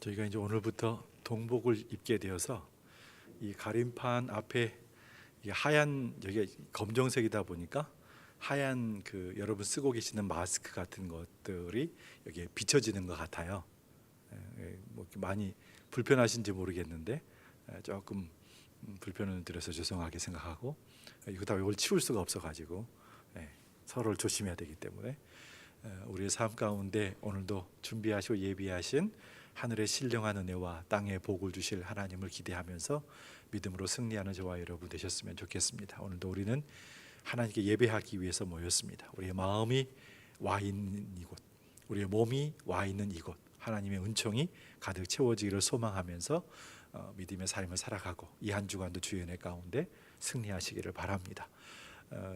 저희가 이제 오늘부터 동복을 입게 되어서 이 가림판 앞에 이 하얀, 여기 검정색이다 보니까 하얀 그 여러분 쓰고 계시는 마스크 같은 것들이 여기에 비춰지는 것 같아요. 뭐 많이 불편하신지 모르겠는데 조금 불편을 드려서 죄송하게 생각하고, 이거 다 이걸 치울 수가 없어가지고 서로를 조심해야 되기 때문에 우리의 삶 가운데 오늘도 준비하시고 예비하신 하늘의 신령한 은혜와 땅의 복을 주실 하나님을 기대하면서 믿음으로 승리하는 저와 여러분 되셨으면 좋겠습니다. 오늘도 우리는 하나님께 예배하기 위해서 모였습니다. 우리의 마음이 와 있는 이곳, 우리의 몸이 와 있는 이곳, 하나님의 은총이 가득 채워지기를 소망하면서 믿음의 삶을 살아가고 이 한 주간도 주의 은혜 가운데 승리하시기를 바랍니다.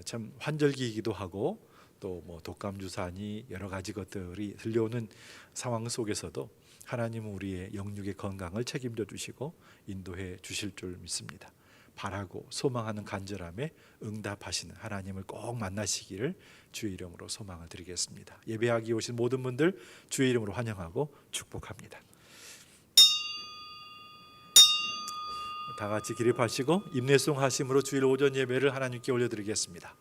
참 환절기이기도 하고 또 뭐 독감주사니 여러 가지 것들이 들려오는 상황 속에서도 하나님은 우리의 영육의 건강을 책임져 주시고 인도해 주실 줄 믿습니다. 바라고 소망하는 간절함에 응답하시는 하나님을 꼭 만나시기를 주의 이름으로 소망을 드리겠습니다. 예배하기 오신 모든 분들 주의 이름으로 환영하고 축복합니다. 다 같이 기립하시고 임내송 하심으로 주일 오전 예배를 하나님께 올려드리겠습니다.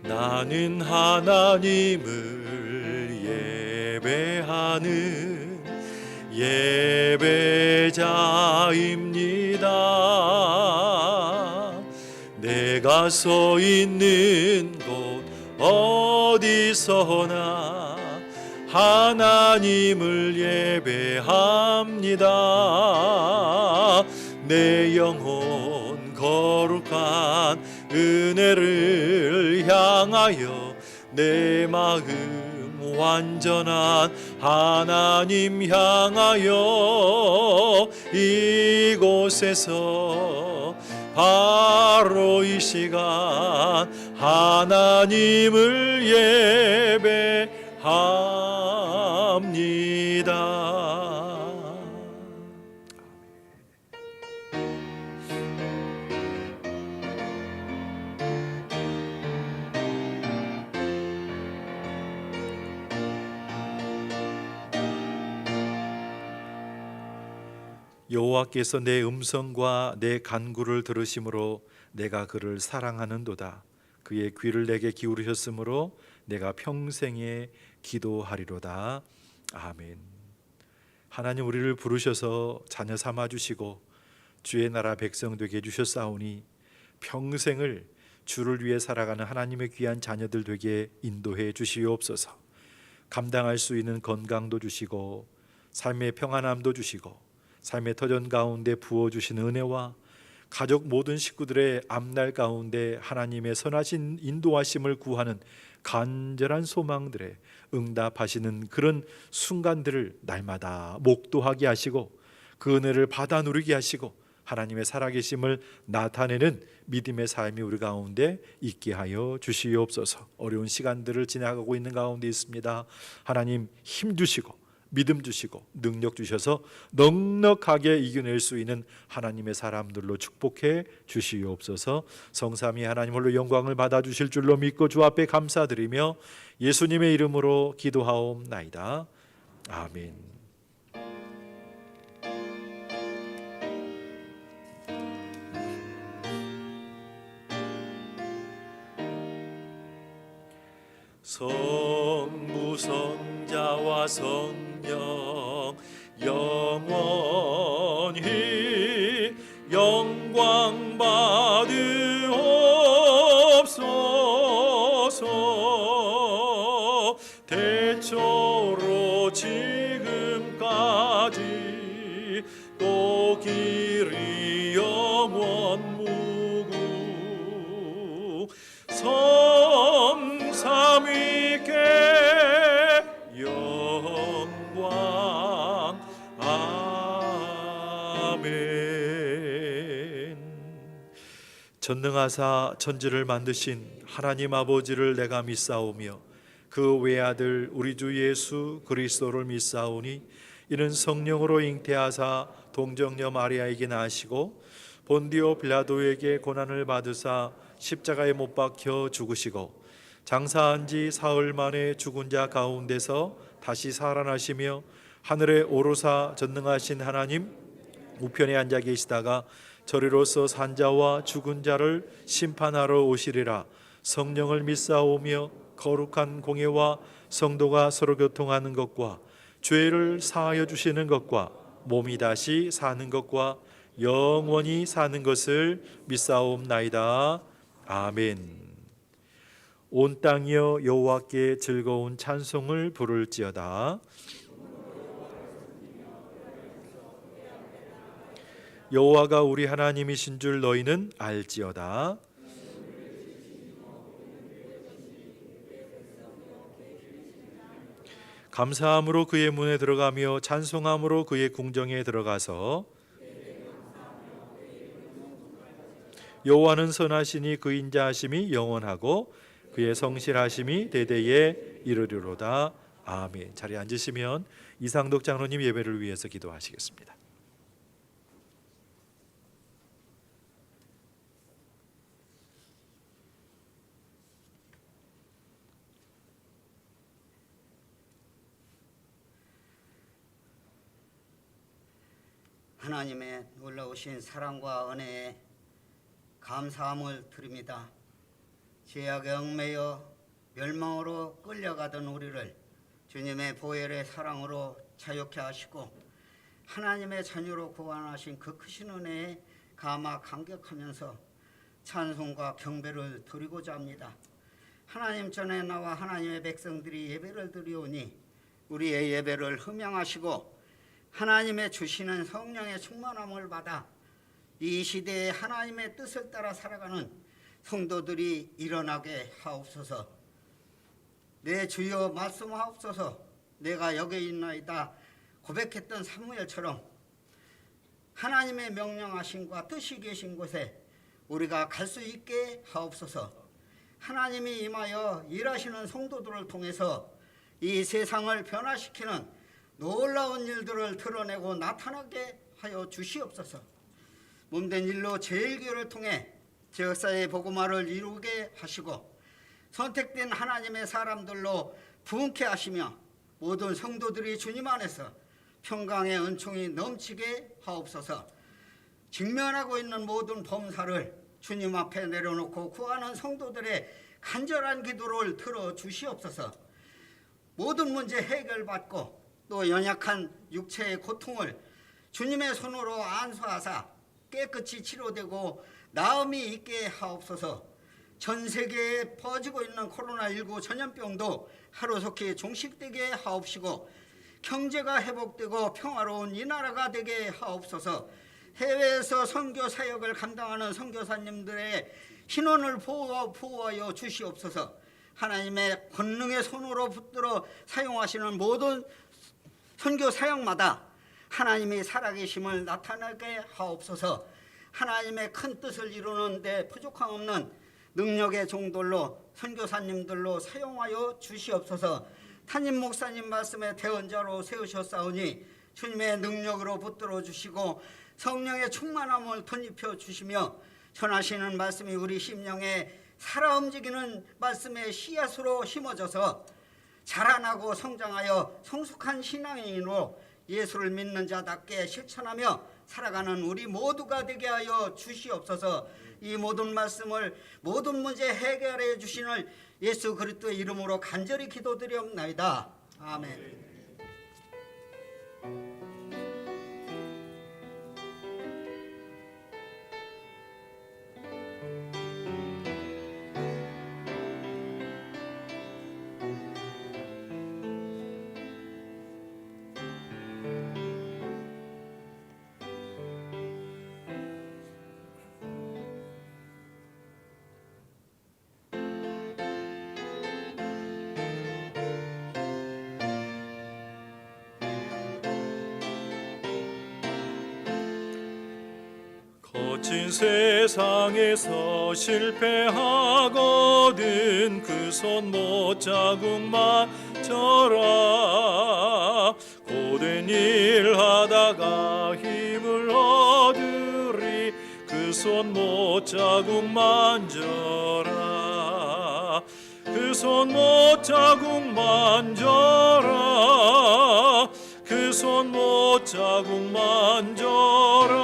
나는 하나님을 예배하는 예배자입니다. 내가 서 있는 곳 어디서나 하나님을 예배합니다. 내 영혼 거룩한 은혜를 향하여 내 마음 완전한 하나님 향하여 이곳에서 바로 이 시간 하나님을 예배합니다. 여호와께서 내 음성과 내 간구를 들으심으로 내가 그를 사랑하는도다. 그의 귀를 내게 기울이셨으므로 내가 평생에 기도하리로다. 아멘. 하나님 우리를 부르셔서 자녀 삼아 주시고 주의 나라 백성 되게 해주셨사오니 평생을 주를 위해 살아가는 하나님의 귀한 자녀들 되게 인도해 주시옵소서. 감당할 수 있는 건강도 주시고 삶의 평안함도 주시고 삶의 터전 가운데 부어주신 은혜와 가족 모든 식구들의 앞날 가운데 하나님의 선하신 인도하심을 구하는 간절한 소망들에 응답하시는 그런 순간들을 날마다 목도하게 하시고 그 은혜를 받아 누리게 하시고 하나님의 살아계심을 나타내는 믿음의 삶이 우리 가운데 있게 하여 주시옵소서. 어려운 시간들을 지나가고 있는 가운데 있습니다. 하나님 힘 주시고 믿음 주시고 능력 주셔서 넉넉하게 이겨낼 수 있는 하나님의 사람들로 축복해 주시옵소서. 성삼위 하나님 홀로 영광을 받아 주실 줄로 믿고 주 앞에 감사드리며 예수님의 이름으로 기도하옵나이다. 아멘. 성부 성자와 성령 영원히 영광 받으옵소서. 태초로 지금까지 또 길이 영원 무궁 삼위께 영광. 아멘. 전능하사 천지를 만드신 하나님 아버지를 내가 믿사오며 그 외아들 우리 주 예수 그리스도를 믿사오니 이는 성령으로 잉태하사 동정녀 마리아에게 나시고 본디오 빌라도에게 고난을 받으사 십자가에 못 박혀 죽으시고 장사한 지 사흘 만에 죽은 자 가운데서 다시 살아나시며 하늘에 오르사 전능하신 하나님 우편에 앉아 계시다가 저리로서 산자와 죽은 자를 심판하러 오시리라. 성령을 믿사오며 거룩한 공예와 성도가 서로 교통하는 것과 죄를 사하여 주시는 것과 몸이 다시 사는 것과 영원히 사는 것을 믿사옵나이다. 아멘. 온 땅이여 여호와께 즐거운 찬송을 부를지어다. 여호와가 우리 하나님이신 줄 너희는 알지어다. 감사함으로 그의 문에 들어가며 찬송함으로 그의 궁정에 들어가서 여호와는 선하시니 그 인자하심이 영원하고 그의 성실하심이 대대에 이르리로다. 아멘. 자리에 앉으시면 이상덕 장로님 예배를 위해서 기도하시겠습니다. 하나님의 놀라우신 사랑과 은혜에 감사함을 드립니다. 죄악에 얽매여 멸망으로 끌려가던 우리를 주님의 보혈의 사랑으로 자유케 하시고 하나님의 자녀로 구원하신 그 크신 은혜에 감화 감격하면서 찬송과 경배를 드리고자 합니다. 하나님 전에 나와 하나님의 백성들이 예배를 드리오니 우리의 예배를 흠양하시고 하나님의 주시는 성령의 충만함을 받아 이 시대에 하나님의 뜻을 따라 살아가는 성도들이 일어나게 하옵소서. 내 주여 말씀하옵소서. 내가 여기 있나이다 고백했던 사무엘처럼 하나님의 명령하심과 뜻이 계신 곳에 우리가 갈 수 있게 하옵소서. 하나님이 임하여 일하시는 성도들을 통해서 이 세상을 변화시키는 놀라운 일들을 드러내고 나타나게 하여 주시옵소서. 몸된 일로 제일교를 통해 지역사회의 복음화를 이루게 하시고 선택된 하나님의 사람들로 부흥케 하시며 모든 성도들이 주님 안에서 평강의 은총이 넘치게 하옵소서. 직면하고 있는 모든 범사를 주님 앞에 내려놓고 구하는 성도들의 간절한 기도를 들어주시옵소서. 모든 문제 해결받고 또 연약한 육체의 고통을 주님의 손으로 안수하사 깨끗이 치료되고 나음이 있게 하옵소서. 전 세계에 퍼지고 있는 코로나19 전염병도 하루속히 종식되게 하옵시고 경제가 회복되고 평화로운 이 나라가 되게 하옵소서. 해외에서 선교 사역을 감당하는 선교사님들의 신원을 보호하여 주시옵소서. 하나님의 권능의 손으로 붙들어 사용하시는 모든 선교 사역마다 하나님이 살아계심을 나타나게 하옵소서. 하나님의 큰 뜻을 이루는 데 부족함 없는 능력의 종들로 선교사님들로 사용하여 주시옵소서. 담임 목사님 말씀에 대언자로 세우셨사오니 주님의 능력으로 붙들어 주시고 성령의 충만함을 덧입혀 주시며 전하시는 말씀이 우리 심령에 살아 움직이는 말씀의 씨앗으로 심어져서 자라나고 성장하여 성숙한 신앙인으로 예수를 믿는 자답게 실천하며 살아가는 우리 모두가 되게 하여 주시옵소서. 이 모든 말씀을 모든 문제 해결해 주시는 예수 그리스도의 이름으로 간절히 기도드리옵나이다. 아멘. 거친 세상에서 실패하거든 그 손 못 자국만 져라. 고된 일 하다가 힘을 얻으리 그 손 못자국 만져라. 그 손 못자국 만져라. 그 손 못자국 만져라.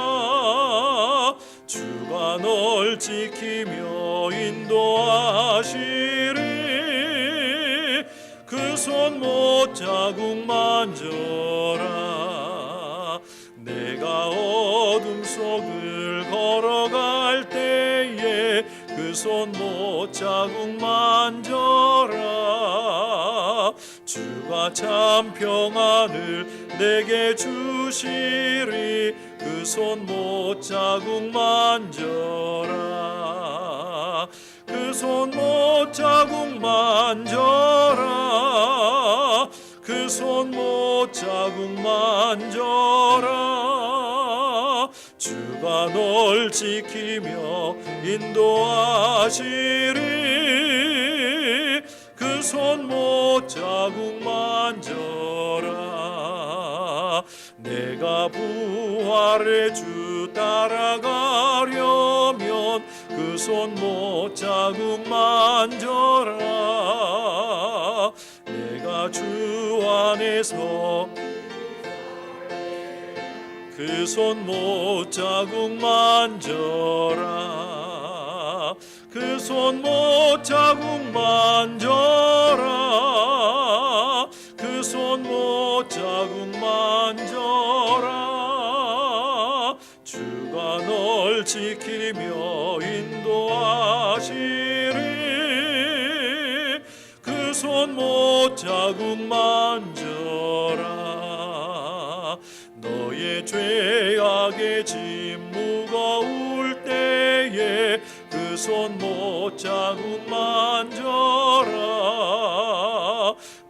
주가 널 지키며 인도하시리. 그 손 못자국 만져라. 내가 어둠 속을 걸어갈 때에 그 손 못자국 만져라. 주가 참 평안을 내게 주시리. 그 손 못자국 만져라. 그 손 못자국 만져라. 그 손 못자국 만져라. 주가 널 지키며 인도하시리. 그 손 못자국 만져라. 내가 부활의 주 따라가려면 그 손 못자국 만져라. 내가 주 안에서 그 손 못자국 만져라. 그 손 못자국 만져라. 그 손 못자국 만져라. 주가 널 지키며 인도하시리. 그 손 못자국 만져라. 너의 죄악의 짐 무거울 때에 그 손 못자국 만져라.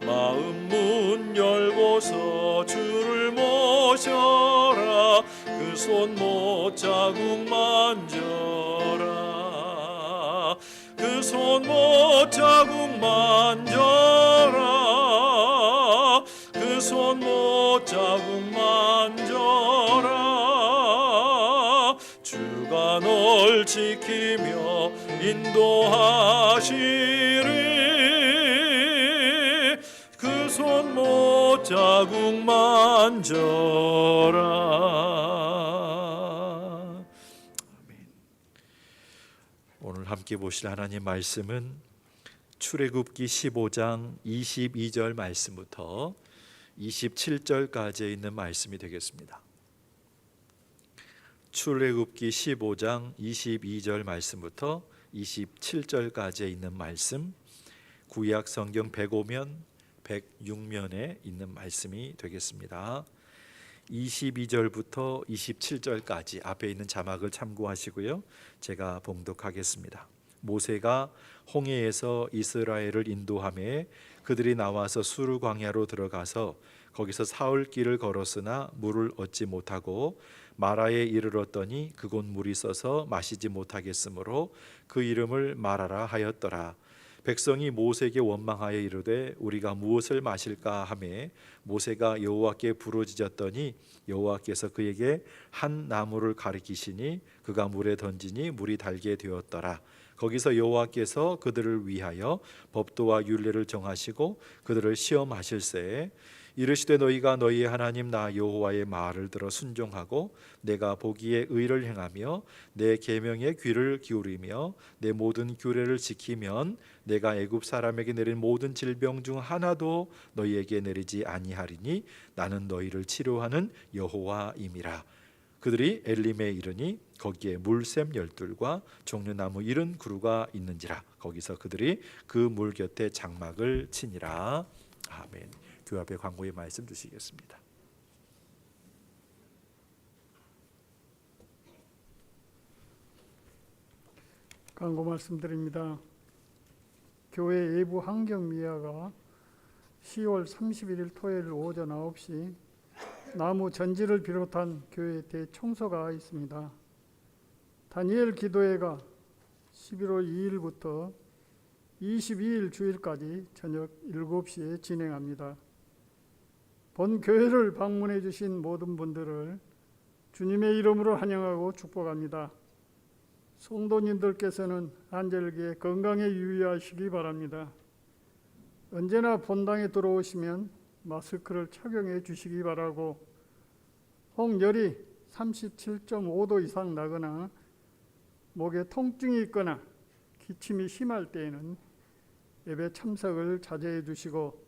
마음 문 열고서 주를 모셔라. 그 손 못자국 만져라. 그 손 못자국 만져라. 그 손 못자국 만져라. 주가 널 지키며 인도하시리. 그 손 못자국 만져라. 아멘. 오늘 함께 보실 하나님 말씀은 출애굽기 15장 22절 말씀부터 27절까지 있는 말씀이 되겠습니다. 출애굽기 15장 22절 말씀부터 27절까지 있는 말씀, 구약 성경 105면 106면에 있는 말씀이 되겠습니다. 22절부터 27절까지 앞에 있는 자막을 참고하시고요. 제가 봉독하겠습니다. 모세가 홍해에서 이스라엘을 인도하매 그들이 나와서 수르 광야로 들어가서 거기서 사흘 길을 걸었으나 물을 얻지 못하고 마라에 이르렀더니 그곳 물이 써서 마시지 못하겠으므로 그 이름을 마라라 하였더라. 백성이 모세에게 원망하여 이르되 우리가 무엇을 마실까 하매 모세가 여호와께 부르짖었더니 여호와께서 그에게 한 나무를 가리키시니 그가 물에 던지니 물이 달게 되었더라. 거기서 여호와께서 그들을 위하여 법도와 율례를 정하시고 그들을 시험하실세 이르시되 너희가 너희의 하나님 나 여호와의 말을 들어 순종하고 내가 보기에 의를 행하며 내 계명에 귀를 기울이며 내 모든 규례를 지키면 내가 애굽 사람에게 내린 모든 질병 중 하나도 너희에게 내리지 아니하리니 나는 너희를 치료하는 여호와임이라. 그들이 엘림에 이르니 거기에 물샘 12과 종려나무 70그루가 있는지라. 거기서 그들이 그 물 곁에 장막을 치니라. 아멘. 교회 앞에 광고의 말씀 주시겠습니다. 광고 말씀드립니다. 교회 외부 환경 미화가 10월 31일 토요일 오전 9시 나무 전지를 비롯한 교회 대청소가 있습니다. 다니엘 기도회가 11월 2일부터 22일 주일까지 저녁 7시에 진행합니다. 본 교회를 방문해 주신 모든 분들을 주님의 이름으로 환영하고 축복합니다. 성도님들께서는 안절기에 건강에 유의하시기 바랍니다. 언제나 본당에 들어오시면 마스크를 착용해 주시기 바라고, 혹열이 37.5도 이상 나거나 목에 통증이 있거나 기침이 심할 때에는 예배 참석을 자제해 주시고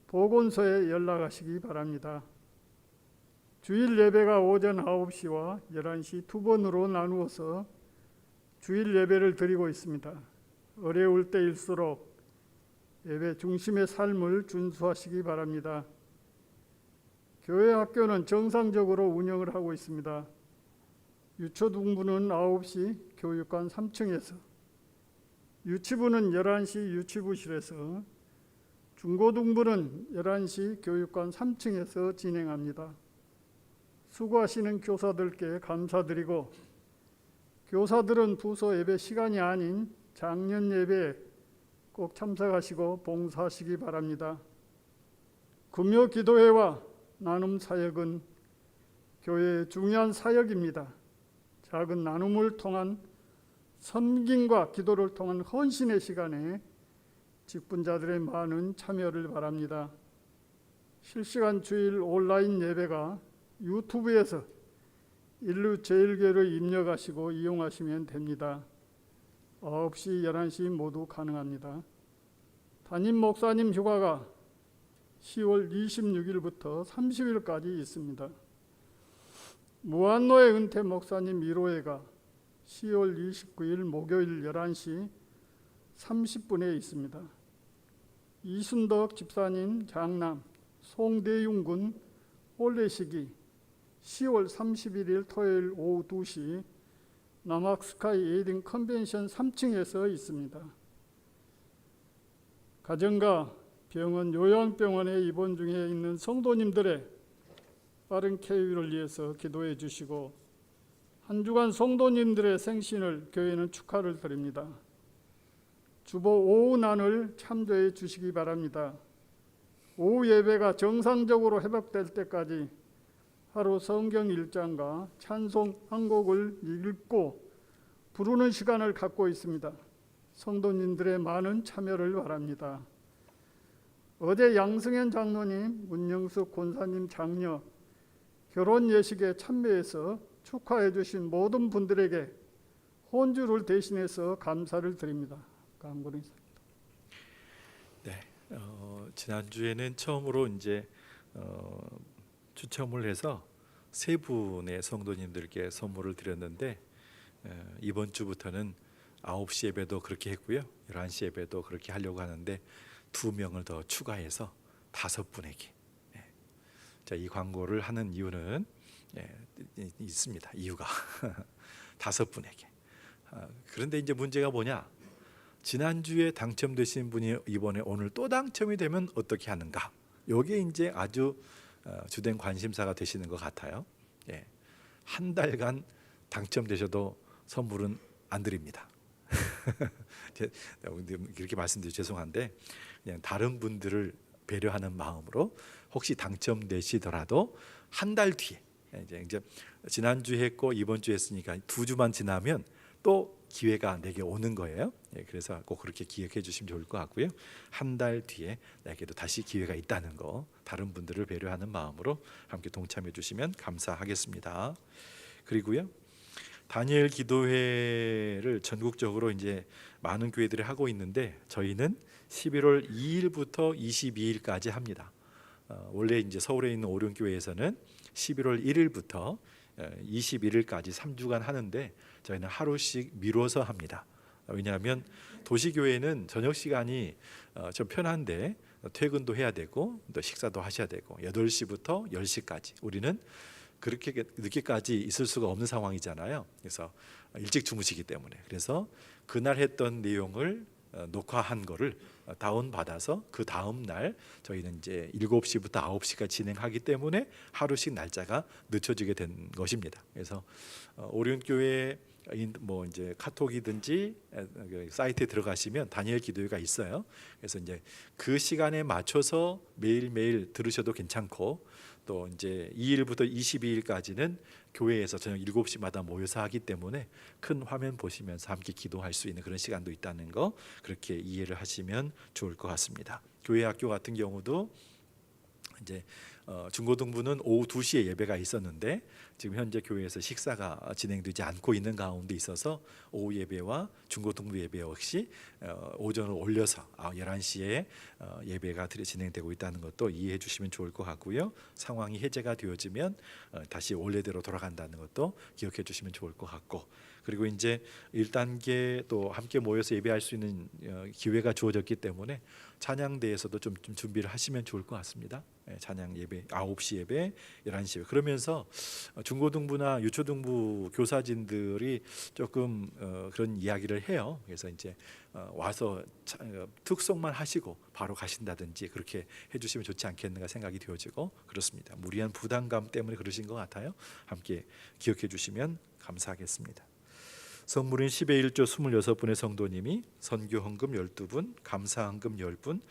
보건소에 연락하시기 바랍니다. 주일 예배가 오전 9시와 11시 두 번으로 나누어서 주일 예배를 드리고 있습니다. 어려울 때일수록 예배 중심의 삶을 준수하시기 바랍니다. 교회 학교는 정상적으로 운영을 하고 있습니다. 유초등부는 9시 교육관 3층에서, 유치부는 11시 유치부실에서, 중고등부는 11시 교육관 3층에서 진행합니다. 수고하시는 교사들께 감사드리고, 교사들은 부서 예배 시간이 아닌 장년 예배에 꼭 참석하시고 봉사하시기 바랍니다. 금요 기도회와 나눔 사역은 교회의 중요한 사역입니다. 작은 나눔을 통한 섬김과 기도를 통한 헌신의 시간에 직분자들의 많은 참여를 바랍니다. 실시간 주일 온라인 예배가 유튜브에서 인류제일교회를 입력하시고 이용하시면 됩니다. 9시, 11시 모두 가능합니다. 담임 목사님 휴가가 10월 26일부터 30일까지 있습니다. 무한노예 은퇴 목사님 1호회가 10월 29일 목요일 11시 30분에 있습니다. 이순덕 집사님 장남 송대윤 군 올레시기 10월 31일 토요일 오후 2시 남학스카이 에이딩 컨벤션 3층에서 있습니다. 가정과 병원, 요양병원에 입원 중에 있는 성도님들의 빠른 쾌유를 위해서 기도해 주시고, 한 주간 성도님들의 생신을 교회는 축하를 드립니다. 주보 오후난을 참조해 주시기 바랍니다. 오후 예배가 정상적으로 회복될 때까지 하루 성경 1장과 찬송 한 곡을 읽고 부르는 시간을 갖고 있습니다. 성도님들의 많은 참여를 바랍니다. 어제 양승현 장로님, 문영숙 권사님 장녀 결혼 예식에 참여해서 축하해 주신 모든 분들에게 혼주를 대신해서 감사를 드립니다. 감사합니다. 네, 지난주에는 처음으로 이제 추첨을 해서 세 분의 성도님들께 선물을 드렸는데, 이번 주부터는 9시 예배도 그렇게 했고요, 11시 예배도 그렇게 하려고 하는데 2명을 더 추가해서 5분에게. 자, 이 광고를 하는 이유는 있습니다. 이유가 5분에게. 그런데 이제 문제가 뭐냐? 지난주에 당첨되신 분이 이번에 오늘 또 당첨이 되면 어떻게 하는가? 이게 이제 아주 주된 관심사가 되시는 것 같아요. 한 달간 당첨되셔도 선물은 안 드립니다. 이렇게 말씀드려 죄송한데, 그냥 다른 분들을 배려하는 마음으로 혹시 당첨되시더라도 한 달 뒤에, 이제 지난주 했고 이번 주 했으니까 2주만 지나면 또 기회가 내게 오는 거예요. 그래서 꼭 그렇게 기억해 주시면 좋을 것 같고요. 한 달 뒤에 내게도 다시 기회가 있다는 거, 다른 분들을 배려하는 마음으로 함께 동참해 주시면 감사하겠습니다. 그리고요, 다니엘 기도회를 전국적으로 이제 많은 교회들이 하고 있는데, 저희는 11월 2일부터 22일까지 합니다. 원래 이제 서울에 있는 오륜교회에서는 11월 1일부터 21일까지 3주간 하는데, 저희는 하루씩 미뤄서 합니다. 왜냐하면 도시교회는 저녁 시간이 좀 편한데 퇴근도 해야 되고 또 식사도 하셔야 되고 8시부터 10시까지, 우리는 그렇게 늦게까지 있을 수가 없는 상황이잖아요. 그래서 일찍 주무시기 때문에, 그래서 그날 했던 내용을 녹화한 거를 다운받아서 그 다음 날 저희는 이제 7시부터 9시까지 진행하기 때문에 하루씩 날짜가 늦춰지게 된 것입니다. 그래서 오륜교회 뭐 이제 카톡이든지 사이트에 들어가시면 다니엘 기도회가 있어요. 그래서 이제 그 시간에 맞춰서 매일매일 들으셔도 괜찮고, 또 이제 2일부터 22일까지는 교회에서 저녁 7시마다 모여서 하기 때문에 큰 화면 보시면서 함께 기도할 수 있는 그런 시간도 있다는 거 그렇게 이해를 하시면 좋을 것 같습니다. 교회 학교 같은 경우도 이제 중고등부는 오후 2시에 예배가 있었는데 지금 현재 교회에서 식사가 진행되지 않고 있는 가운데 있어서 오후 예배와 중고등부 예배 역시 오전을 올려서 11시에 예배가 진행되고 있다는 것도 이해해 주시면 좋을 것 같고요. 상황이 해제가 되어지면 다시 원래대로 돌아간다는 것도 기억해 주시면 좋을 것 같고, 그리고 이제 1단계 또 함께 모여서 예배할 수 있는 기회가 주어졌기 때문에 찬양대에서도 좀 준비를 하시면 좋을 것 같습니다. 찬양 예배 9시 예배, 11시 예배. 그러면서 중고등부나 유초등부 교사진들이 조금 그런 이야기를 해요. 그래서 이제 와서 특송만 하시고 바로 가신다든지 그렇게 해주시면 좋지 않겠는가 생각이 되어지고 그렇습니다. 무리한 부담감 때문에 그러신 것 같아요. 함께 기억해 주시면 감사하겠습니다. 성물인 10의 1조 26분의 성도님이 선교 헌금 12분, 감사 헌금 10분,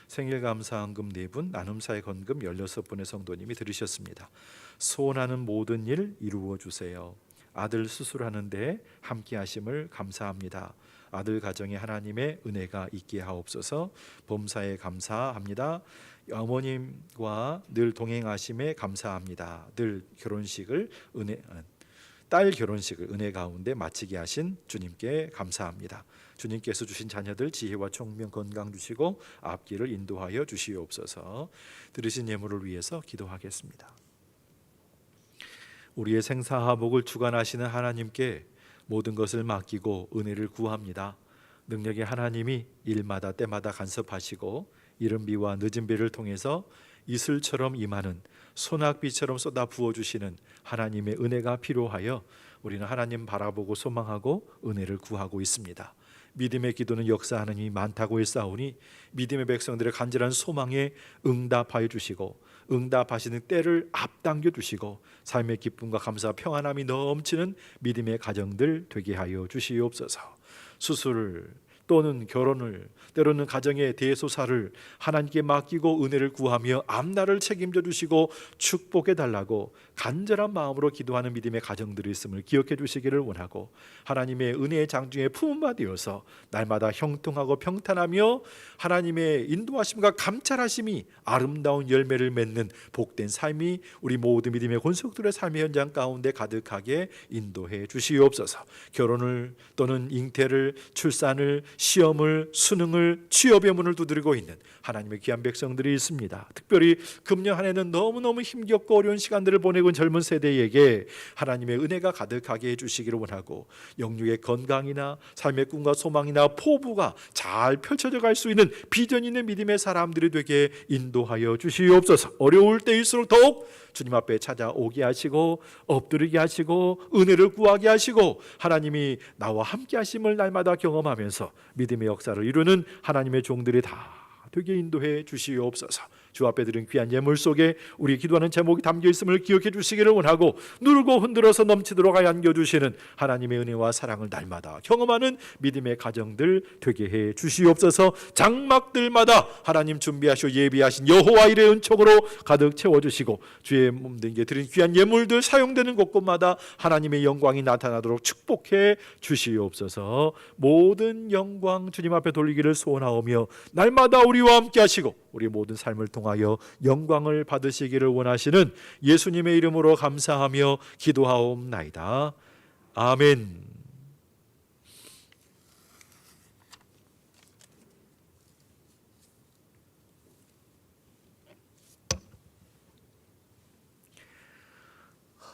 생일 감사 헌금 4분, 나눔사의 헌금 16분의 성도님이 들으셨습니다. 소원하는 모든 일 이루어 주세요. 아들 수술하는데 함께 하심을 감사합니다. 아들 가정에 하나님의 은혜가 있게 하옵소서. 범사에 감사합니다. 어머님과 늘 동행하심에 감사합니다. 늘 딸 결혼식을 은혜 가운데 마치게 하신 주님께 감사합니다. 주님께서 주신 자녀들 지혜와 총명 건강 주시고 앞길을 인도하여 주시옵소서. 들으신 예물을 위해서 기도하겠습니다. 우리의 생사화복을 주관하시는 하나님께 모든 것을 맡기고 은혜를 구합니다. 능력의 하나님이 일마다 때마다 간섭하시고 이른 비와 늦은 비를 통해서 이슬처럼 임하는 소낙비처럼 쏟아 부어주시는 하나님의 은혜가 필요하여 우리는 하나님 바라보고 소망하고 은혜를 구하고 있습니다. 믿음의 기도는 역사하는 힘이 많다고 했사오니 믿음의 백성들의 간절한 소망에 응답하여 주시고 응답하시는 때를 앞당겨 주시고 삶의 기쁨과 감사와 평안함이 넘치는 믿음의 가정들 되게 하여 주시옵소서. 수술을 또는 결혼을 때로는 가정의 대소사를 하나님께 맡기고 은혜를 구하며 앞날을 책임져 주시고 축복해 달라고 간절한 마음으로 기도하는 믿음의 가정들이 있음을 기억해 주시기를 원하고 하나님의 은혜의 장중에 품바 되어서 날마다 형통하고 평탄하며 하나님의 인도하심과 감찰하심이 아름다운 열매를 맺는 복된 삶이 우리 모든 믿음의 권속들의 삶의 현장 가운데 가득하게 인도해 주시옵소서. 결혼을 또는 잉태를 출산을 시험을 수능을 취업의 문을 두드리고 있는 하나님의 귀한 백성들이 있습니다. 특별히 금년 한 해는 너무너무 힘겹고 어려운 시간들을 보내고 있는 젊은 세대에게 하나님의 은혜가 가득하게 해주시기를 원하고 영육의 건강이나 삶의 꿈과 소망이나 포부가 잘 펼쳐져 갈 수 있는 비전 있는 믿음의 사람들이 되게 인도하여 주시옵소서. 어려울 때일수록 더욱 주님 앞에 찾아오게 하시고 엎드리게 하시고 은혜를 구하게 하시고 하나님이 나와 함께 하심을 날마다 경험하면서 믿음의 역사를 이루는 하나님의 종들이 다 되게 인도해 주시옵소서. 주 앞에 드린 귀한 예물 속에 우리 기도하는 제목이 담겨 있음을 기억해 주시기를 원하고 누르고 흔들어서 넘치도록 안겨주시는 하나님의 은혜와 사랑을 날마다 경험하는 믿음의 가정들 되게 해 주시옵소서. 장막들마다 하나님 준비하시고 예비하신 여호와 일의 은총으로 가득 채워주시고 주의 몸된 드린 귀한 예물들 사용되는 곳곳마다 하나님의 영광이 나타나도록 축복해 주시옵소서. 모든 영광 주님 앞에 돌리기를 소원하오며 날마다 우리와 함께 하시고 우리 모든 삶을 통하여 영광을 받으시기를 원하시는 예수님의 이름으로 감사하며 기도하옵나이다. 아멘.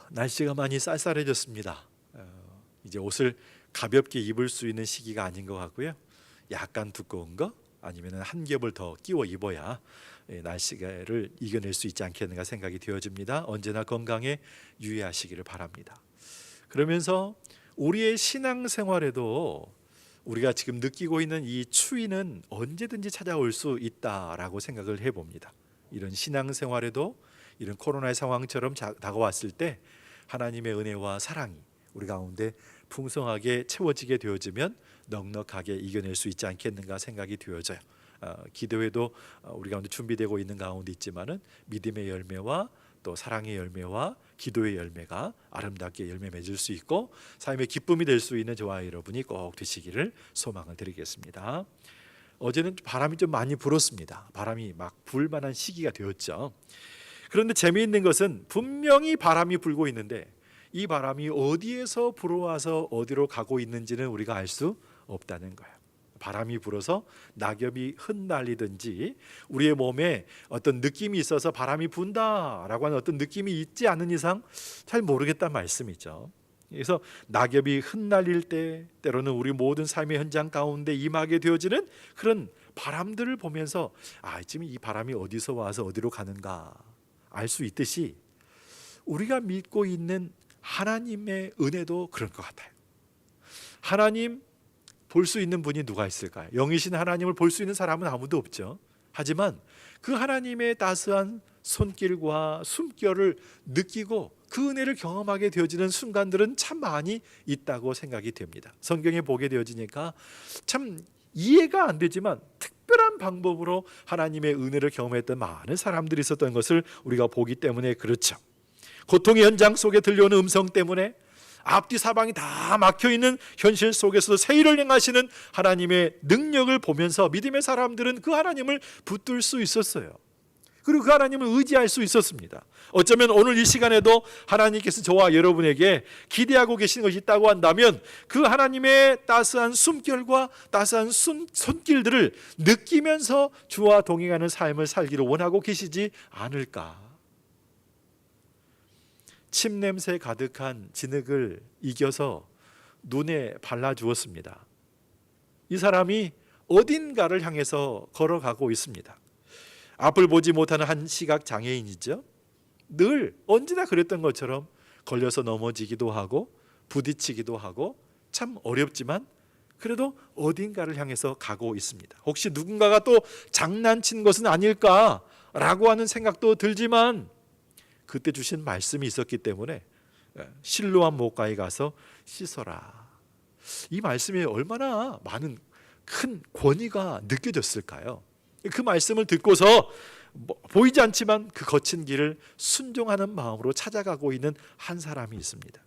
날씨가 많이 쌀쌀해졌습니다. 이제 옷을 가볍게 입을 수 있는 시기가 아닌 것 같고요. 약간 두꺼운 거 아니면 한 겹을 더 끼워 입어야 날씨를 이겨낼 수 있지 않겠는가 생각이 되어집니다. 언제나 건강에 유의하시기를 바랍니다. 그러면서 우리의 신앙생활에도 우리가 지금 느끼고 있는 이 추위는 언제든지 찾아올 수 있다라고 생각을 해봅니다. 이런 신앙생활에도 이런 코로나의 상황처럼 다가왔을 때 하나님의 은혜와 사랑이 우리 가운데 풍성하게 채워지게 되어지면 넉넉하게 이겨낼 수 있지 않겠는가 생각이 되어져요. 기도회도 우리 가운데 준비되고 있는 가운데 있지만은 믿음의 열매와 또 사랑의 열매와 기도의 열매가 아름답게 열매 맺을 수 있고 삶의 기쁨이 될 수 있는 저와 여러분이 꼭 되시기를 소망을 드리겠습니다. 어제는 바람이 좀 많이 불었습니다. 바람이 막 불 만한 시기가 되었죠. 그런데 재미있는 것은 분명히 바람이 불고 있는데 이 바람이 어디에서 불어와서 어디로 가고 있는지는 우리가 알 수 없다는 거예요. 바람이 불어서 낙엽이 흩날리든지 우리의 몸에 어떤 느낌이 있어서 바람이 분다라고 하는 어떤 느낌이 있지 않은 이상 잘 모르겠다는 말씀이죠. 그래서 낙엽이 흩날릴 때 때로는 우리 모든 삶의 현장 가운데 임하게 되어지는 그런 바람들을 보면서 지금 이 바람이 어디서 와서 어디로 가는가 알 수 있듯이 우리가 믿고 있는 하나님의 은혜도 그런 것 같아요. 하나님 볼 수 있는 분이 누가 있을까요? 영이신 하나님을 볼 수 있는 사람은 아무도 없죠. 하지만 그 하나님의 따스한 손길과 숨결을 느끼고 그 은혜를 경험하게 되어지는 순간들은 참 많이 있다고 생각이 됩니다. 성경에 보게 되어지니까 참 이해가 안 되지만 특별한 방법으로 하나님의 은혜를 경험했던 많은 사람들이 있었던 것을 우리가 보기 때문에 그렇죠. 고통의 현장 속에 들려오는 음성 때문에 앞뒤 사방이 다 막혀있는 현실 속에서도 새 일을 행하시는 하나님의 능력을 보면서 믿음의 사람들은 그 하나님을 붙들 수 있었어요. 그리고 그 하나님을 의지할 수 있었습니다. 어쩌면 오늘 이 시간에도 하나님께서 저와 여러분에게 기대하고 계신 것이 있다고 한다면 그 하나님의 따스한 숨결과 따스한 손길들을 느끼면서 주와 동행하는 삶을 살기를 원하고 계시지 않을까. 침 냄새 가득한 진흙을 이겨서 눈에 발라주었습니다. 이 사람이 어딘가를 향해서 걸어가고 있습니다. 앞을 보지 못하는 한 시각 장애인이죠. 늘 언제나 그랬던 것처럼 걸려서 넘어지기도 하고 부딪히기도 하고 참 어렵지만 그래도 어딘가를 향해서 가고 있습니다. 혹시 누군가가 또 장난친 것은 아닐까라고 하는 생각도 들지만 그때 주신 말씀이 있었기 때문에 실로암 못가에 가서 씻어라. 이 말씀에 얼마나 많은 큰 권위가 느껴졌을까요? 그 말씀을 듣고서 보이지 않지만 그 거친 길을 순종하는 마음으로 찾아가고 있는 한 사람이 있습니다.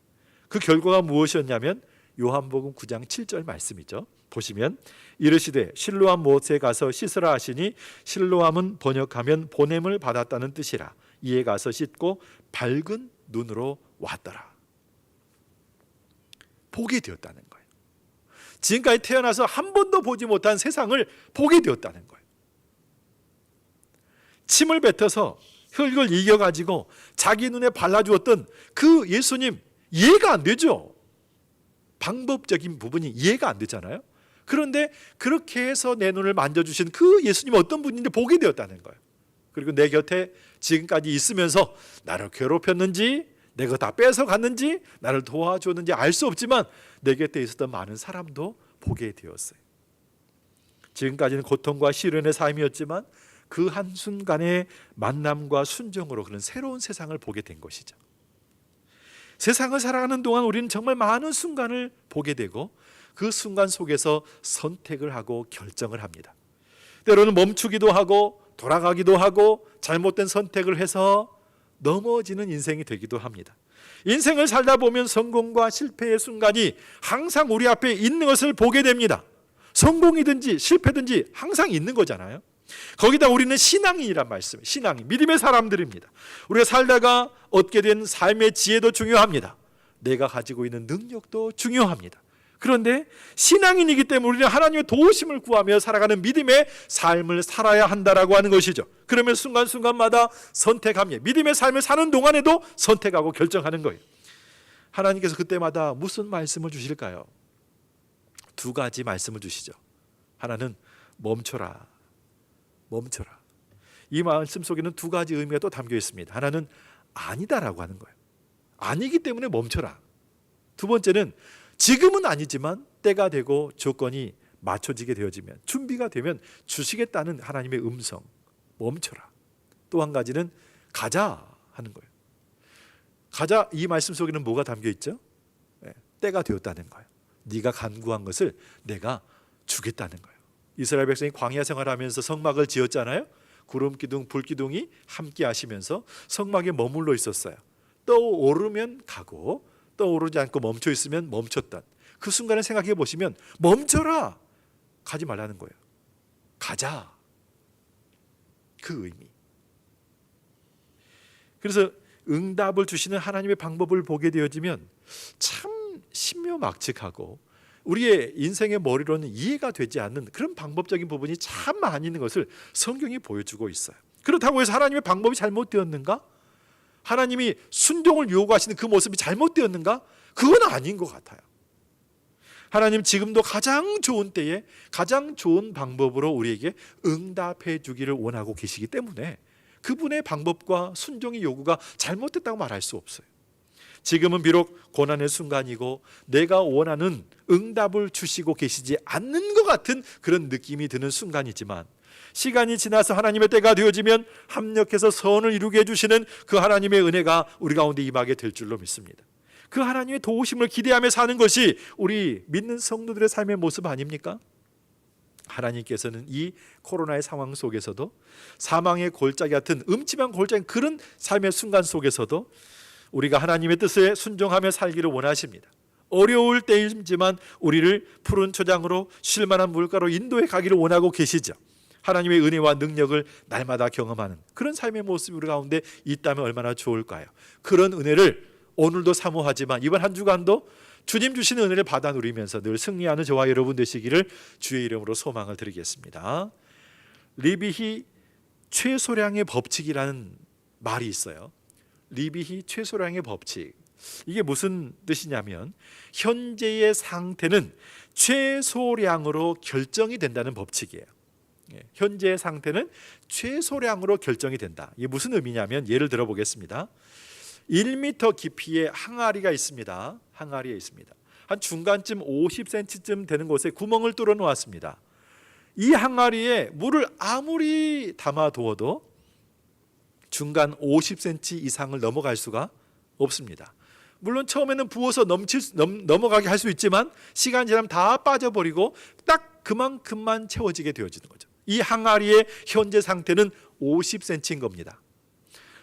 그 결과가 무엇이었냐면 요한복음 9장 7절 말씀이죠. 보시면 이르시되 실로암 못에 가서 씻으라 하시니 실로암은 번역하면 보냄을 받았다는 뜻이라. 이에 가서 씻고 밝은 눈으로 왔더라. 보게 되었다는 거예요. 지금까지 태어나서 한 번도 보지 못한 세상을 보게 되었다는 거예요. 침을 뱉어서 흙을 이겨가지고 자기 눈에 발라주었던 그 예수님 이해가 안 되죠. 방법적인 부분이 이해가 안 되잖아요. 그런데 그렇게 해서 내 눈을 만져주신 그 예수님 어떤 분인지 보게 되었다는 거예요. 그리고 내 곁에 지금까지 있으면서 나를 괴롭혔는지 내가 다 뺏어갔는지 나를 도와줬는지 알 수 없지만 내 곁에 있었던 많은 사람도 보게 되었어요. 지금까지는 고통과 시련의 삶이었지만 그 한순간의 만남과 순종으로 그런 새로운 세상을 보게 된 것이죠. 세상을 살아가는 동안 우리는 정말 많은 순간을 보게 되고 그 순간 속에서 선택을 하고 결정을 합니다. 때로는 멈추기도 하고 돌아가기도 하고 잘못된 선택을 해서 넘어지는 인생이 되기도 합니다. 인생을 살다 보면 성공과 실패의 순간이 항상 우리 앞에 있는 것을 보게 됩니다. 성공이든지 실패든지 항상 있는 거잖아요. 거기다 우리는 신앙인이란 말씀, 신앙인, 믿음의 사람들입니다. 우리가 살다가 얻게 된 삶의 지혜도 중요합니다. 내가 가지고 있는 능력도 중요합니다. 그런데 신앙인이기 때문에 우리는 하나님의 도우심을 구하며 살아가는 믿음의 삶을 살아야 한다라고 하는 것이죠. 그러면 순간순간마다 선택합니다. 믿음의 삶을 사는 동안에도 선택하고 결정하는 거예요. 하나님께서 그때마다 무슨 말씀을 주실까요? 두 가지 말씀을 주시죠. 하나는 멈춰라. 멈춰라. 이 말씀 속에는 두 가지 의미가 또 담겨 있습니다. 하나는 아니다라고 하는 거예요. 아니기 때문에 멈춰라. 두 번째는 지금은 아니지만 때가 되고 조건이 맞춰지게 되어지면 준비가 되면 주시겠다는 하나님의 음성. 멈춰라. 또 한 가지는 가자 하는 거예요. 가자, 이 말씀 속에는 뭐가 담겨 있죠? 때가 되었다는 거예요. 네가 간구한 것을 내가 주겠다는 거예요. 이스라엘 백성이 광야 생활하면서 성막을 지었잖아요. 구름 기둥, 불 기둥이 함께 하시면서 성막에 머물러 있었어요. 떠오르면 가고 떠오르지 않고 멈춰 있으면 멈췄던 그 순간을 생각해 보시면 멈춰라! 가지 말라는 거예요. 가자. 그 의미. 그래서 응답을 주시는 하나님의 방법을 보게 되어지면 참 신묘막측하고 우리의 인생의 머리로는 이해가 되지 않는 그런 방법적인 부분이 참 많이 있는 것을 성경이 보여주고 있어요. 그렇다고 해서 하나님의 방법이 잘못되었는가? 하나님이 순종을 요구하시는 그 모습이 잘못되었는가? 그건 아닌 것 같아요. 하나님 지금도 가장 좋은 때에 가장 좋은 방법으로 우리에게 응답해 주기를 원하고 계시기 때문에 그분의 방법과 순종의 요구가 잘못됐다고 말할 수 없어요. 지금은 비록 고난의 순간이고 내가 원하는 응답을 주시고 계시지 않는 것 같은 그런 느낌이 드는 순간이지만 시간이 지나서 하나님의 때가 되어지면 합력해서 선을 이루게 해주시는 그 하나님의 은혜가 우리 가운데 임하게 될 줄로 믿습니다. 그 하나님의 도우심을 기대하며 사는 것이 우리 믿는 성도들의 삶의 모습 아닙니까? 하나님께서는 이 코로나의 상황 속에서도 사망의 골짜기 같은 음침한 골짜기 그런 삶의 순간 속에서도 우리가 하나님의 뜻에 순종하며 살기를 원하십니다. 어려울 때이지만 우리를 푸른 초장으로 쉴만한 물가로 인도해 가기를 원하고 계시죠. 하나님의 은혜와 능력을 날마다 경험하는 그런 삶의 모습이 우리 가운데 있다면 얼마나 좋을까요? 그런 은혜를 오늘도 사모하지만 이번 한 주간도 주님 주시는 은혜를 받아 누리면서 늘 승리하는 저와 여러분 되시기를 주의 이름으로 소망을 드리겠습니다. 리비히 최소량의 법칙이라는 말이 있어요. 리비히 최소량의 법칙. 이게 무슨 뜻이냐면 현재의 상태는 최소량으로 결정이 된다는 법칙이에요. 현재의 상태는 최소량으로 결정이 된다. 이게 무슨 의미냐면 예를 들어 보겠습니다. 1m 깊이의 항아리가 있습니다. 항아리에 있습니다. 한 중간쯤 50cm쯤 되는 곳에 구멍을 뚫어 놓았습니다. 이 항아리에 물을 아무리 담아두어도 중간 50cm 이상을 넘어갈 수가 없습니다. 물론 처음에는 부어서 넘어가게 할 수 있지만 시간이 지나면 다 빠져버리고 딱 그만큼만 채워지게 되어지는 거죠. 이 항아리의 현재 상태는 50cm인 겁니다.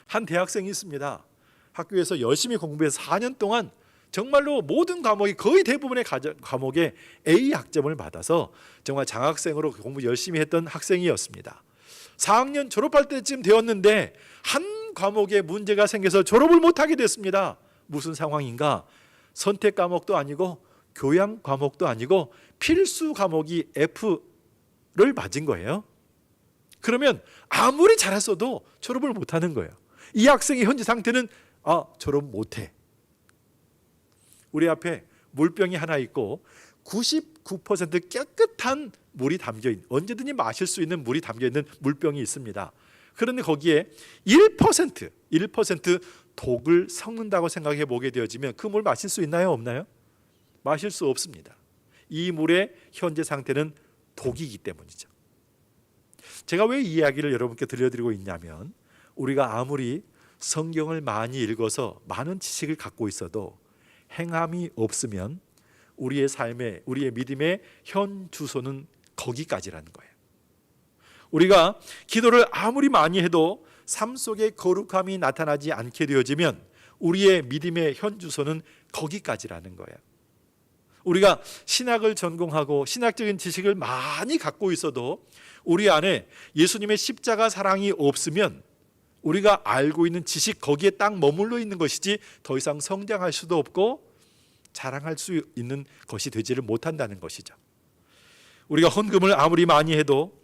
한 대학생이 있습니다. 학교에서 열심히 공부해서 4년 동안 정말로 모든 과목이 거의 대부분의 과목에 A 학점을 받아서 정말 장학생으로 공부 열심히 했던 학생이었습니다. 4학년 졸업할 때쯤 되었는데 한 과목에 문제가 생겨서 졸업을 못하게 됐습니다. 무슨 상황인가? 선택 과목도 아니고 교양 과목도 아니고 필수 과목이 F를 맞은 거예요. 그러면 아무리 잘했어도 졸업을 못하는 거예요. 이 학생의 현재 상태는 졸업 못해. 우리 앞에 물병이 하나 있고 99% 깨끗한 물이 담겨있는, 언제든지 마실 수 있는 물이 담겨있는 물병이 있습니다. 그런데 거기에 1% 독을 섞는다고 생각해 보게 되어지면 그 물 마실 수 있나요? 없나요? 마실 수 없습니다. 이 물의 현재 상태는 독이기 때문이죠. 제가 왜 이 이야기를 여러분께 들려드리고 있냐면 우리가 아무리 성경을 많이 읽어서 많은 지식을 갖고 있어도 행함이 없으면 우리의 삶의, 우리의 믿음의 현 주소는 거기까지라는 거예요. 우리가 기도를 아무리 많이 해도 삶 속에 거룩함이 나타나지 않게 되어지면 우리의 믿음의 현 주소는 거기까지라는 거예요. 우리가 신학을 전공하고 신학적인 지식을 많이 갖고 있어도 우리 안에 예수님의 십자가 사랑이 없으면 우리가 알고 있는 지식 거기에 딱 머물러 있는 것이지 더 이상 성장할 수도 없고 자랑할 수 있는 것이 되지를 못한다는 것이죠. 우리가 헌금을 아무리 많이 해도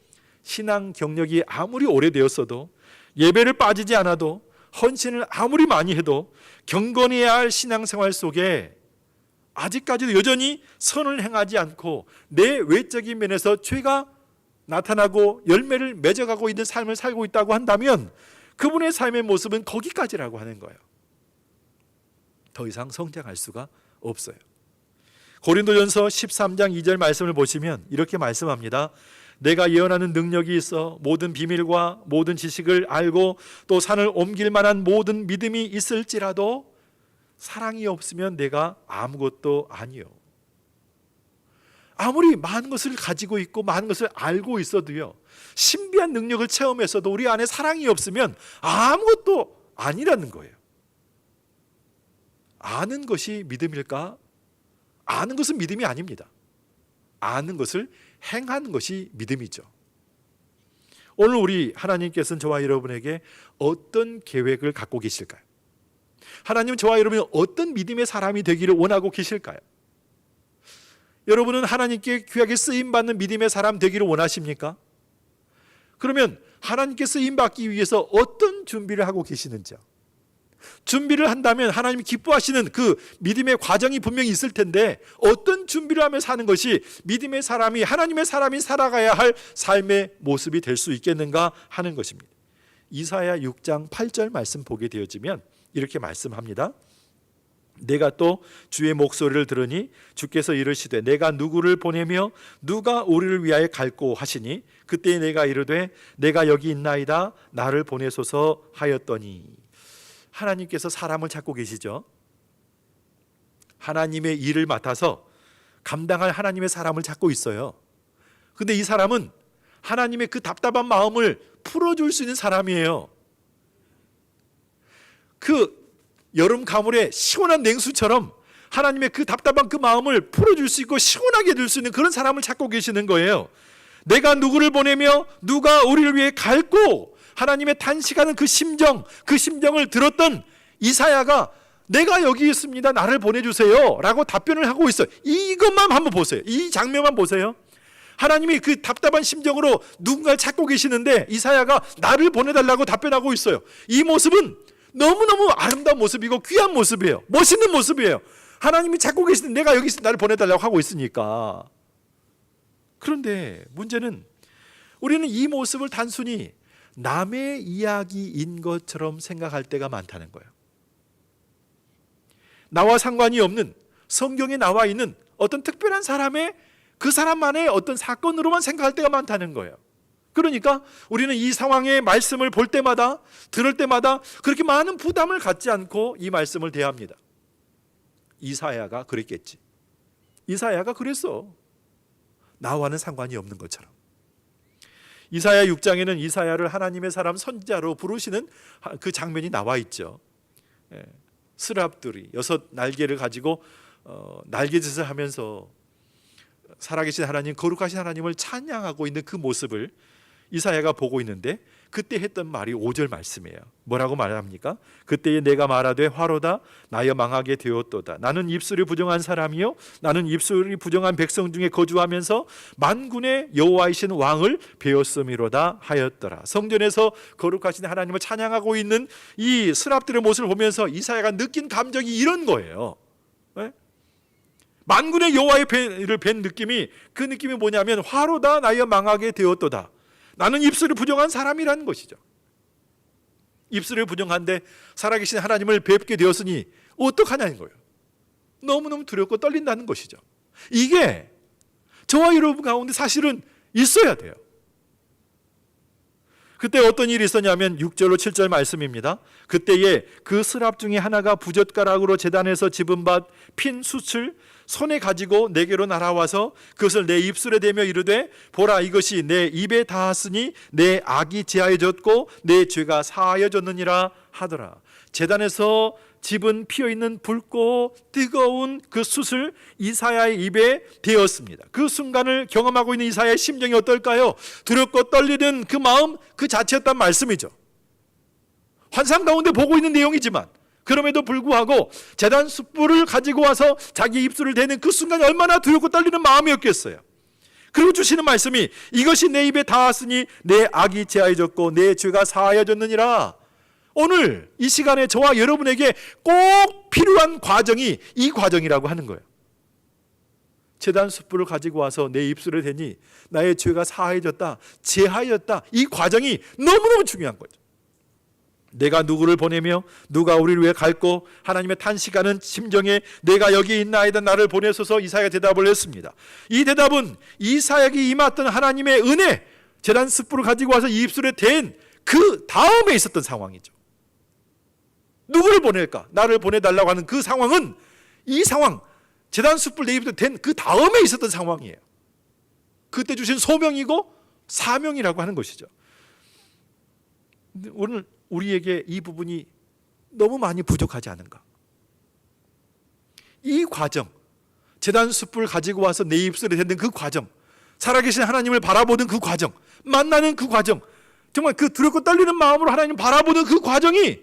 신앙 경력이 아무리 오래되었어도 예배를 빠지지 않아도 헌신을 아무리 많이 해도 경건해야 할 신앙생활 속에 아직까지도 여전히 선을 행하지 않고 내 외적인 면에서 죄가 나타나고 열매를 맺어가고 있는 삶을 살고 있다고 한다면 그분의 삶의 모습은 거기까지라고 하는 거예요. 더 이상 성장할 수가 없어요. 고린도전서 13장 2절 말씀을 보시면 이렇게 말씀합니다. 내가 예언하는 능력이 있어 모든 비밀과 모든 지식을 알고 또 산을 옮길 만한 모든 믿음이 있을지라도 사랑이 없으면 내가 아무것도 아니요. 아무리 많은 것을 가지고 있고 많은 것을 알고 있어도요, 신비한 능력을 체험했어도 우리 안에 사랑이 없으면 아무것도 아니라는 거예요. 아는 것이 믿음일까? 아는 것은 믿음이 아닙니다. 아는 것을 행하는 것이 믿음이죠. 오늘 우리 하나님께서는 저와 여러분에게 어떤 계획을 갖고 계실까요? 하나님은 저와 여러분이 어떤 믿음의 사람이 되기를 원하고 계실까요? 여러분은 하나님께 귀하게 쓰임받는 믿음의 사람 되기를 원하십니까? 그러면 하나님께 쓰임받기 위해서 어떤 준비를 하고 계시는지요? 준비를 한다면 하나님이 기뻐하시는 그 믿음의 과정이 분명히 있을 텐데 어떤 준비를 하며 사는 것이 믿음의 사람이, 하나님의 사람이 살아가야 할 삶의 모습이 될 수 있겠는가 하는 것입니다. 이사야 6장 8절 말씀 보게 되어지면 이렇게 말씀합니다. 내가 또 주의 목소리를 들으니 주께서 이르시되 내가 누구를 보내며 누가 우리를 위하여 갈꼬 하시니 그때 내가 이르되 내가 여기 있나이다 나를 보내소서 하였더니. 하나님께서 사람을 찾고 계시죠. 하나님의 일을 맡아서 감당할 하나님의 사람을 찾고 있어요. 근데 이 사람은 하나님의 그 답답한 마음을 풀어줄 수 있는 사람이에요. 그 여름 가물에 시원한 냉수처럼 하나님의 그 답답한 그 마음을 풀어줄 수 있고 시원하게 해줄 수 있는 그런 사람을 찾고 계시는 거예요. 내가 누구를 보내며 누가 우리를 위해 갈고, 하나님의 단식하는 그 심정을 들었던 이사야가 내가 여기 있습니다, 나를 보내주세요 라고 답변을 하고 있어요. 이것만 한번 보세요. 이 장면만 보세요. 하나님이 그 답답한 심정으로 누군가를 찾고 계시는데 이사야가 나를 보내달라고 답변하고 있어요. 이 모습은 너무너무 아름다운 모습이고 귀한 모습이에요. 멋있는 모습이에요. 하나님이 찾고 계시는데 내가 여기 나를 보내달라고 하고 있으니까. 그런데 문제는 우리는 이 모습을 단순히 남의 이야기인 것처럼 생각할 때가 많다는 거예요. 나와 상관이 없는, 성경에 나와 있는 어떤 특별한 사람의, 그 사람만의 어떤 사건으로만 생각할 때가 많다는 거예요. 그러니까 우리는 이 상황의 말씀을 볼 때마다, 들을 때마다 그렇게 많은 부담을 갖지 않고 이 말씀을 대합니다. 이사야가 그랬겠지. 이사야가 그랬어. 나와는 상관이 없는 것처럼. 이사야 6장에는 이사야를 하나님의 사람 선지자로 부르시는 그 장면이 나와 있죠. 스랍들이 6 날개를 가지고 날개짓을 하면서 살아계신 하나님, 거룩하신 하나님을 찬양하고 있는 그 모습을 이사야가 보고 있는데 그때 했던 말이 5절 말씀이에요. 뭐라고 말합니까? 그때에 내가 말하되 화로다 나여 망하게 되었도다. 나는 입술이 부정한 사람이요 나는 입술이 부정한 백성 중에 거주하면서 만군의 여호와이신 왕을 배웠음이로다 하였더라. 성전에서 거룩하신 하나님을 찬양하고 있는 이 스랍들의 모습을 보면서 이사야가 느낀 감정이 이런 거예요. 네? 만군의 여호와의 배를 뵌 느낌이, 그 느낌이 뭐냐면 화로다 나여 망하게 되었도다. 나는 입술이 부정한 사람이라는 것이죠. 입술이 부정한데 살아계신 하나님을 뵙게 되었으니 어떡하냐는 거예요. 너무너무 두렵고 떨린다는 것이죠. 이게 저와 여러분 가운데 사실은 있어야 돼요. 그때 어떤 일이 있었냐면 6절로 7절 말씀입니다. 그때에 그 스랍 중에 하나가 부젓가락으로 제단에서 집은 밭 핀 숯을 손에 가지고 내게로 날아와서 그것을 내 입술에 대며 이르되 보라 이것이 내 입에 닿았으니 내 악이 제하여졌고 내 죄가 사하여졌느니라 하더라. 제단에서 집은 피어있는 붉고 뜨거운 그 숯을 이사야의 입에 대었습니다. 그 순간을 경험하고 있는 이사야의 심정이 어떨까요? 두렵고 떨리는 그 마음 그 자체였단 말씀이죠. 환상 가운데 보고 있는 내용이지만 그럼에도 불구하고 제단 숯불을 가지고 와서 자기 입술을 대는 그 순간이 얼마나 두렵고 떨리는 마음이었겠어요. 그리고 주시는 말씀이 이것이 내 입에 닿았으니 내 악이 제하여졌고 내 죄가 사하여졌느니라. 오늘 이 시간에 저와 여러분에게 꼭 필요한 과정이 이 과정이라고 하는 거예요. 제단 숯불을 가지고 와서 내 입술에 대니 나의 죄가 사하여졌다, 제하여졌다. 이 과정이 너무너무 중요한 거죠. 내가 누구를 보내며 누가 우리를 위해 갈고 하나님의 탄식하는 심정에 내가 여기 있나이다 나를 보내소서 이사야가 대답을 했습니다. 이 대답은 이사야에게 임했던 하나님의 은혜, 제단 숯불을 가지고 와서 이 입술에 댄 그 다음에 있었던 상황이죠. 누구를 보낼까? 나를 보내달라고 하는 그 상황은 이 상황, 제단 숯불 내 입술에 댄 그 다음에 있었던 상황이에요. 그때 주신 소명이고 사명이라고 하는 것이죠. 근데 오늘 우리에게 이 부분이 너무 많이 부족하지 않은가? 이 과정, 제단 숯불 가지고 와서 내 입술에 댔는 그 과정, 살아계신 하나님을 바라보는 그 과정, 만나는 그 과정, 정말 그 두렵고 떨리는 마음으로 하나님 바라보는 그 과정이,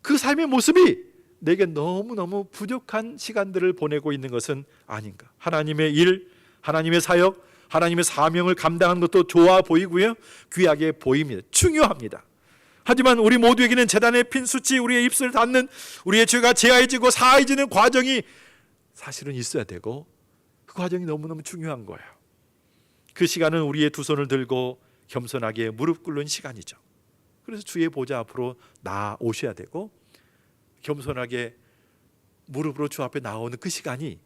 그 삶의 모습이 내게 너무너무 부족한 시간들을 보내고 있는 것은 아닌가. 하나님의 일, 하나님의 사역, 하나님의 사명을 감당하는 것도 좋아 보이고요, 귀하게 보입니다. 중요합니다. 하지만 우리 모두에게는 제단의 핀 숯이 우리의 입술을 닿는, 우리의 죄가 제하해지고 사해지는 과정이 사실은 있어야 되고, 그 과정이 너무너무 중요한 거예요. 그 시간은 우리의 두 손을 들고 겸손하게 무릎 꿇는 시간이죠. 그래서 주의 보좌 앞으로 나오셔야 되고, 겸손하게 무릎으로 주 앞에 나오는 그 시간이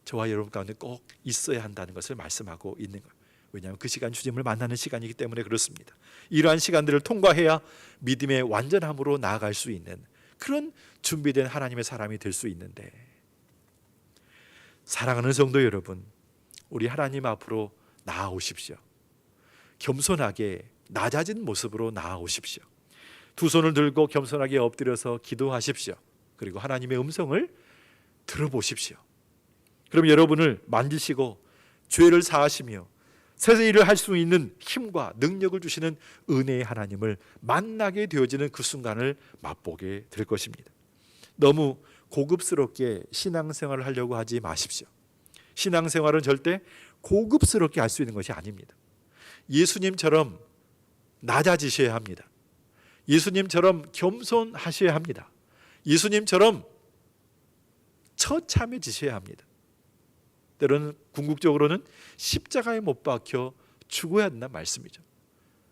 저와 여러분 가운데 꼭 있어야 한다는 것을 말씀하고 있는 거예요. 왜냐하면 그 시간 주님을 만나는 시간이기 때문에 그렇습니다. 이러한 시간들을 통과해야 믿음의 완전함으로 나아갈 수 있는 그런 준비된 하나님의 사람이 될 수 있는데, 사랑하는 성도 여러분, 우리 하나님 앞으로 나아오십시오. 겸손하게 낮아진 모습으로 나아오십시오. 두 손을 들고 겸손하게 엎드려서 기도하십시오. 그리고 하나님의 음성을 들어보십시오. 그럼 여러분을 만지시고 죄를 사하시며 새 일을 할 수 있는 힘과 능력을 주시는 은혜의 하나님을 만나게 되어지는 그 순간을 맛보게 될 것입니다. 너무 고급스럽게 신앙생활을 하려고 하지 마십시오. 신앙생활은 절대 고급스럽게 할 수 있는 것이 아닙니다. 예수님처럼 낮아지셔야 합니다. 예수님처럼 겸손하셔야 합니다. 예수님처럼 처참해지셔야 합니다. 때로는 궁극적으로는 십자가에 못 박혀 죽어야 한다는 말씀이죠.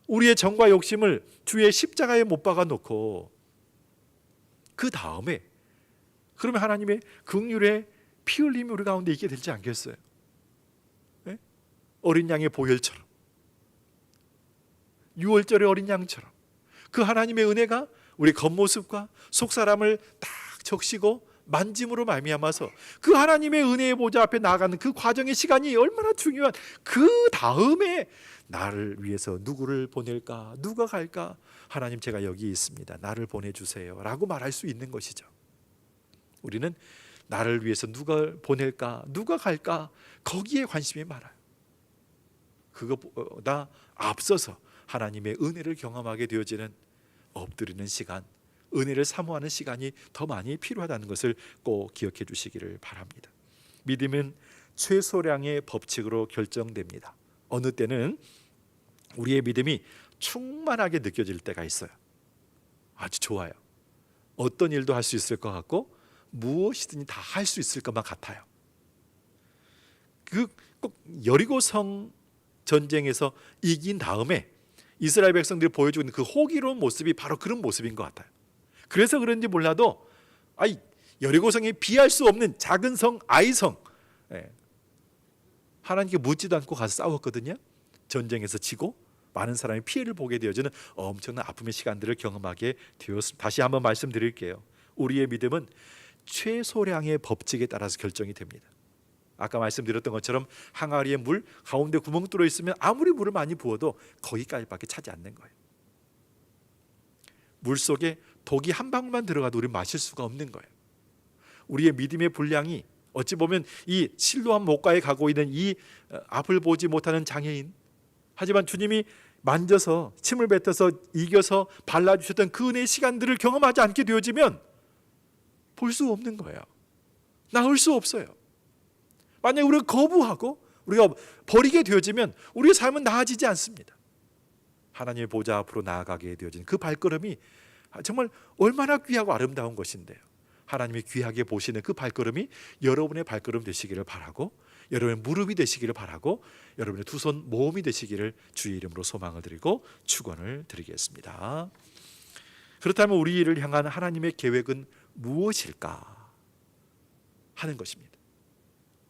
우리의 정과 욕심을 주의 십자가에 못 박아 놓고 그 다음에 그러면 하나님의 긍휼의 피 흘림이 우리 가운데 있게 되지 않겠어요? 네? 어린 양의 보혈처럼, 유월절의 어린 양처럼 그 하나님의 은혜가 우리 겉모습과 속사람을 딱 적시고 만짐으로 말미암아서 그 하나님의 은혜의 보좌 앞에 나아가는 그 과정의 시간이 얼마나 중요한, 그 다음에 나를 위해서 누구를 보낼까, 누가 갈까, 하나님 제가 여기 있습니다, 나를 보내주세요 라고 말할 수 있는 것이죠. 우리는 나를 위해서 누가 보낼까, 누가 갈까, 거기에 관심이 많아요. 그것보다 앞서서 하나님의 은혜를 경험하게 되어지는 엎드리는 시간, 은혜를 사모하는 시간이 더 많이 필요하다는 것을 꼭 기억해 주시기를 바랍니다. 믿음은 최소량의 법칙으로 결정됩니다. 어느 때는 우리의 믿음이 충만하게 느껴질 때가 있어요. 아주 좋아요. 어떤 일도 할 수 있을 것 같고 무엇이든지 다 할 수 있을 것만 같아요. 꼭 여리고성 전쟁에서 이긴 다음에 이스라엘 백성들이 보여주고 있는 그 호기로운 모습이 바로 그런 모습인 것 같아요. 그래서 그런지 몰라도 여리고성에 비할 수 없는 작은 성 아이성, 하나님께 묻지도 않고 가서 싸웠거든요. 전쟁에서 지고 많은 사람이 피해를 보게 되어지는 엄청난 아픔의 시간들을 경험하게 되었습니다. 다시 한번 말씀드릴게요. 우리의 믿음은 최소량의 법칙에 따라서 결정이 됩니다. 아까 말씀드렸던 것처럼 항아리에 물 가운데 구멍 뚫어 있으면 아무리 물을 많이 부어도 거기까지밖에 차지 않는 거예요. 물 속에 독이 한 방울만 들어가도 우리는 마실 수가 없는 거예요. 우리의 믿음의 분량이 어찌 보면 이 실로암 목가에 가고 있는 이 앞을 보지 못하는 장애인, 하지만 주님이 만져서 침을 뱉어서 이겨서 발라주셨던 그 은혜의 시간들을 경험하지 않게 되어지면 볼 수 없는 거예요. 나을 수 없어요. 만약 우리가 거부하고 우리가 버리게 되어지면 우리의 삶은 나아지지 않습니다. 하나님의 보좌 앞으로 나아가게 되어진 그 발걸음이 정말 얼마나 귀하고 아름다운 것인데요. 하나님이 귀하게 보시는 그 발걸음이 여러분의 발걸음 되시기를 바라고, 여러분의 무릎이 되시기를 바라고, 여러분의 두 손 모음이 되시기를 주의 이름으로 소망을 드리고 축원을 드리겠습니다. 그렇다면 우리를 향한 하나님의 계획은 무엇일까 하는 것입니다.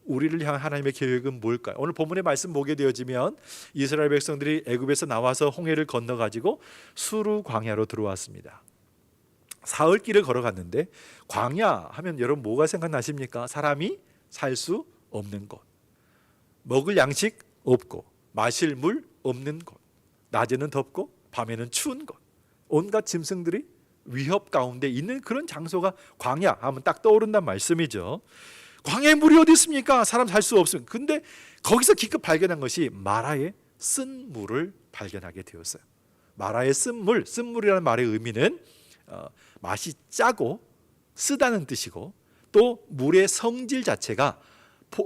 우리를 향한 하나님의 계획은 뭘까요? 오늘 본문의 말씀 보게 되어지면 이스라엘 백성들이 애굽에서 나와서 홍해를 건너가지고 수르 광야로 들어왔습니다. 사흘 길을 걸어갔는데, 광야 하면 여러분 뭐가 생각나십니까? 사람이 살 수 없는 곳, 먹을 양식 없고 마실 물 없는 곳, 낮에는 덥고 밤에는 추운 곳, 온갖 짐승들이 위협 가운데 있는 그런 장소가 광야 하면 딱 떠오른단 말씀이죠. 광야에 물이 어디 있습니까? 사람 살 수 없습니다. 근데 거기서 기껏 발견한 것이 마라의 쓴 물을 발견하게 되었어요. 마라의 쓴 물이라는 말의 의미는 맛이 짜고 쓰다는 뜻이고, 또 물의 성질 자체가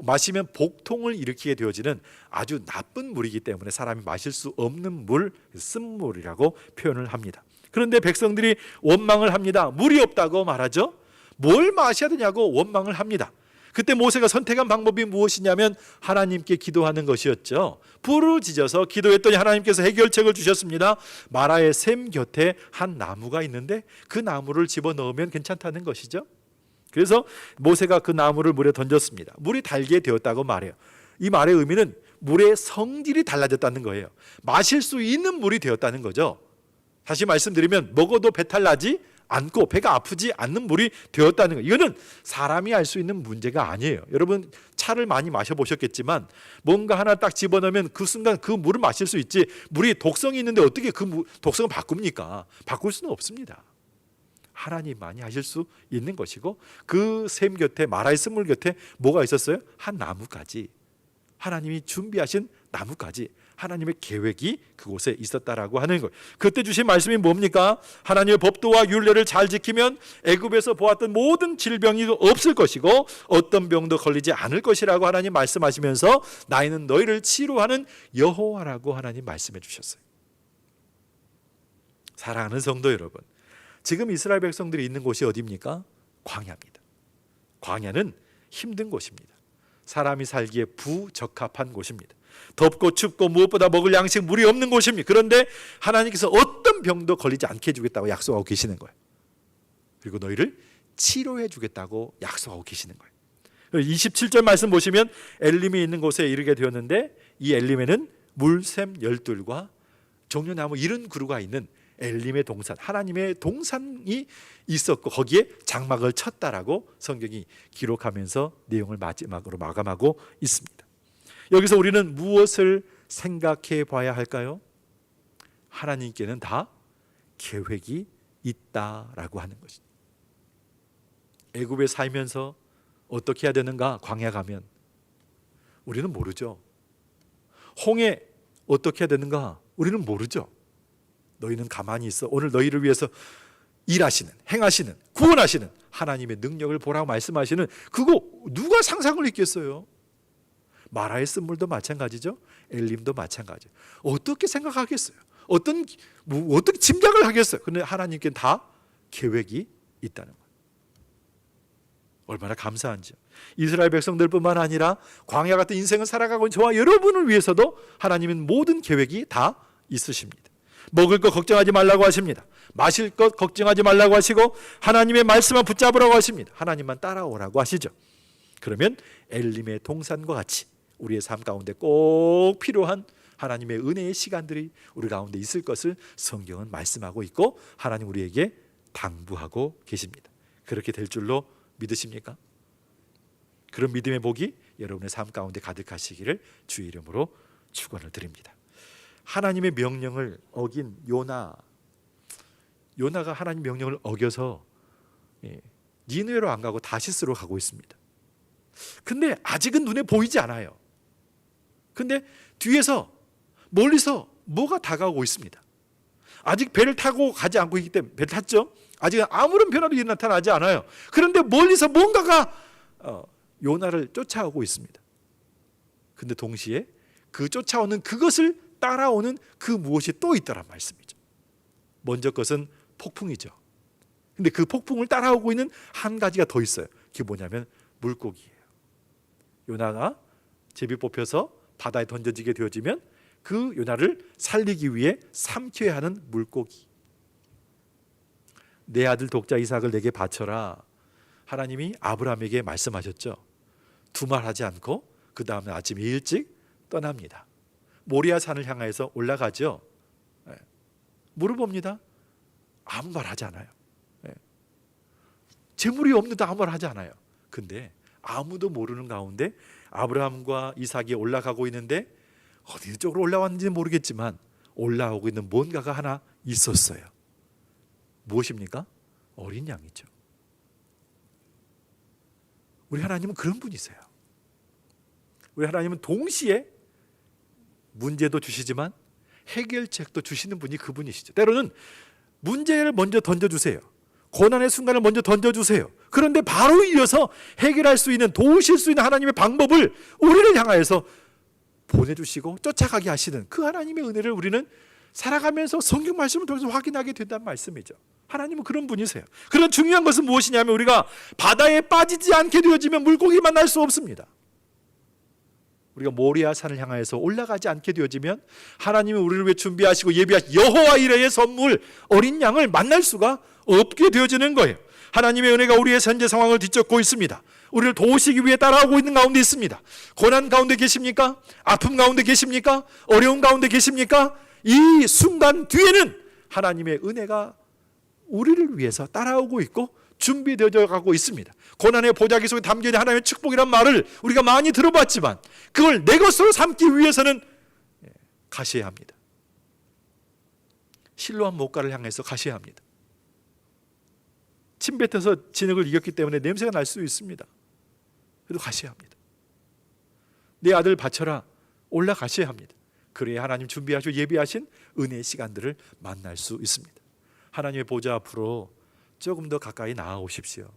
마시면 복통을 일으키게 되어지는 아주 나쁜 물이기 때문에 사람이 마실 수 없는 물, 쓴물이라고 표현을 합니다. 그런데 백성들이 원망을 합니다. 물이 없다고 말하죠. 뭘 마셔야 되냐고 원망을 합니다. 그때 모세가 선택한 방법이 무엇이냐면 하나님께 기도하는 것이었죠. 부르짖어서 기도했더니 하나님께서 해결책을 주셨습니다. 마라의 샘 곁에 한 나무가 있는데 그 나무를 집어넣으면 괜찮다는 것이죠. 그래서 모세가 그 나무를 물에 던졌습니다. 물이 달게 되었다고 말해요. 이 말의 의미는 물의 성질이 달라졌다는 거예요. 마실 수 있는 물이 되었다는 거죠. 다시 말씀드리면 먹어도 배탈 나지 않고 배가 아프지 않는 물이 되었다는 거예요. 이거는 사람이 알 수 있는 문제가 아니에요. 여러분 차를 많이 마셔보셨겠지만 뭔가 하나 딱 집어넣으면 그 순간 그 물을 마실 수 있지, 물이 독성이 있는데 어떻게 그 독성을 바꿉니까? 바꿀 수는 없습니다. 하나님만이 하실 수 있는 것이고, 그 샘 곁에, 마라의 쓴물 곁에 뭐가 있었어요? 한 나무까지, 하나님이 준비하신 나무까지, 하나님의 계획이 그곳에 있었다라고 하는 것. 그때 주신 말씀이 뭡니까? 하나님의 법도와 율례를 잘 지키면 애굽에서 보았던 모든 질병이 없을 것이고 어떤 병도 걸리지 않을 것이라고 하나님 말씀하시면서 나이는 너희를 치료하는 여호와라고 하나님 말씀해 주셨어요. 사랑하는 성도 여러분, 지금 이스라엘 백성들이 있는 곳이 어디입니까? 광야입니다. 광야는 힘든 곳입니다. 사람이 살기에 부적합한 곳입니다. 덥고 춥고 무엇보다 먹을 양식, 물이 없는 곳입니다. 그런데 하나님께서 어떤 병도 걸리지 않게 해주겠다고 약속하고 계시는 거예요. 그리고 너희를 치료해 주겠다고 약속하고 계시는 거예요. 27절 말씀 보시면 엘림이 있는 곳에 이르게 되었는데 이 엘림에는 물샘 12과 종려나무 70그루가 있는 엘림의 동산, 하나님의 동산이 있었고 거기에 장막을 쳤다라고 성경이 기록하면서 내용을 마지막으로 마감하고 있습니다. 여기서 우리는 무엇을 생각해 봐야 할까요? 하나님께는 다 계획이 있다라고 하는 것이죠. 애굽에 살면서 어떻게 해야 되는가? 광야 가면 우리는 모르죠. 홍해 어떻게 해야 되는가? 우리는 모르죠. 너희는 가만히 있어. 오늘 너희를 위해서 일하시는, 행하시는, 구원하시는 하나님의 능력을 보라고 말씀하시는 그거 누가 상상을 했겠어요? 마라의 쓴물도 마찬가지죠. 엘림도 마찬가지죠. 어떻게 생각하겠어요? 어떻게 짐작을 하겠어요? 그런데 하나님께는 다 계획이 있다는 거예요. 얼마나 감사한지요. 이스라엘 백성들뿐만 아니라 광야 같은 인생을 살아가고 있는 저와 여러분을 위해서도 하나님은 모든 계획이 다 있으십니다. 먹을 것 걱정하지 말라고 하십니다. 마실 것 걱정하지 말라고 하시고 하나님의 말씀만 붙잡으라고 하십니다. 하나님만 따라오라고 하시죠. 그러면 엘림의 동산과 같이 우리의 삶 가운데 꼭 필요한 하나님의 은혜의 시간들이 우리 가운데 있을 것을 성경은 말씀하고 있고 하나님 우리에게 당부하고 계십니다. 그렇게 될 줄로 믿으십니까? 그런 믿음의 복이 여러분의 삶 가운데 가득하시기를 주의 이름으로 축원을 드립니다. 하나님의 명령을 어긴 요나가 하나님 명령을 어겨서 니느웨로 안 가고 다시스로 가고 있습니다. 근데 아직은 눈에 보이지 않아요. 근데 뒤에서 멀리서 뭐가 다가오고 있습니다. 아직 배를 타고 가지 않고 있기 때문에, 배를 탔죠? 아직은 아무런 변화도 나타나지 않아요. 그런데 멀리서 뭔가가 요나를 쫓아오고 있습니다. 근데 동시에 그 쫓아오는 그것을 따라오는 그 무엇이 또 있더란 말씀이죠. 먼저 것은 폭풍이죠. 근데 그 폭풍을 따라오고 있는 한 가지가 더 있어요. 그게 뭐냐면 물고기예요. 요나가 제비 뽑혀서 바다에 던져지게 되어지면 그 요나를 살리기 위해 삼켜야 하는 물고기. 내 아들 독자 이삭을 내게 바쳐라. 하나님이 아브라함에게 말씀하셨죠. 두말하지 않고 그 다음에 아침에 일찍 떠납니다. 모리아 산을 향해서 올라가죠. 물어봅니다. 아무 말 하지 않아요. 재물이 없는데 아무 말 하지 않아요. 근데 아무도 모르는 가운데 아브라함과 이삭이 올라가고 있는데 어디 쪽으로 올라왔는지 모르겠지만 올라오고 있는 뭔가가 하나 있었어요. 무엇입니까? 어린 양이죠. 우리 하나님은 그런 분이세요. 우리 하나님은 동시에 문제도 주시지만 해결책도 주시는 분이 그분이시죠. 때로는 문제를 먼저 던져주세요. 고난의 순간을 먼저 던져주세요. 그런데 바로 이어서 해결할 수 있는, 도우실 수 있는 하나님의 방법을 우리를 향하여서 보내주시고 쫓아가게 하시는 그 하나님의 은혜를 우리는 살아가면서 성경 말씀을 통해서 확인하게 된다는 말씀이죠. 하나님은 그런 분이세요. 그런 중요한 것은 무엇이냐면 우리가 바다에 빠지지 않게 되어지면 물고기 만날 수 없습니다. 우리가 모리아 산을 향하여서 올라가지 않게 되어지면 하나님이 우리를 위해 준비하시고 예비하신 여호와 이레의 선물 어린 양을 만날 수가 없게 되어지는 거예요. 하나님의 은혜가 우리의 현재 상황을 뒤쫓고 있습니다. 우리를 도우시기 위해 따라오고 있는 가운데 있습니다. 고난 가운데 계십니까? 아픔 가운데 계십니까? 어려움 가운데 계십니까? 이 순간 뒤에는 하나님의 은혜가 우리를 위해서 따라오고 있고 준비되어 가고 있습니다. 고난의 보자기 속에 담겨 있는 하나님의 축복이란 말을 우리가 많이 들어봤지만 그걸 내 것으로 삼기 위해서는 가셔야 합니다. 실로암 목가를 향해서 가셔야 합니다. 침 뱉어서 진흙을 이겼기 때문에 냄새가 날 수 있습니다. 그래도 가셔야 합니다. 내 아들 바쳐라, 올라가셔야 합니다. 그래야 하나님 준비하시고 예비하신 은혜의 시간들을 만날 수 있습니다. 하나님의 보좌 앞으로 조금 더 가까이 나아오십시오.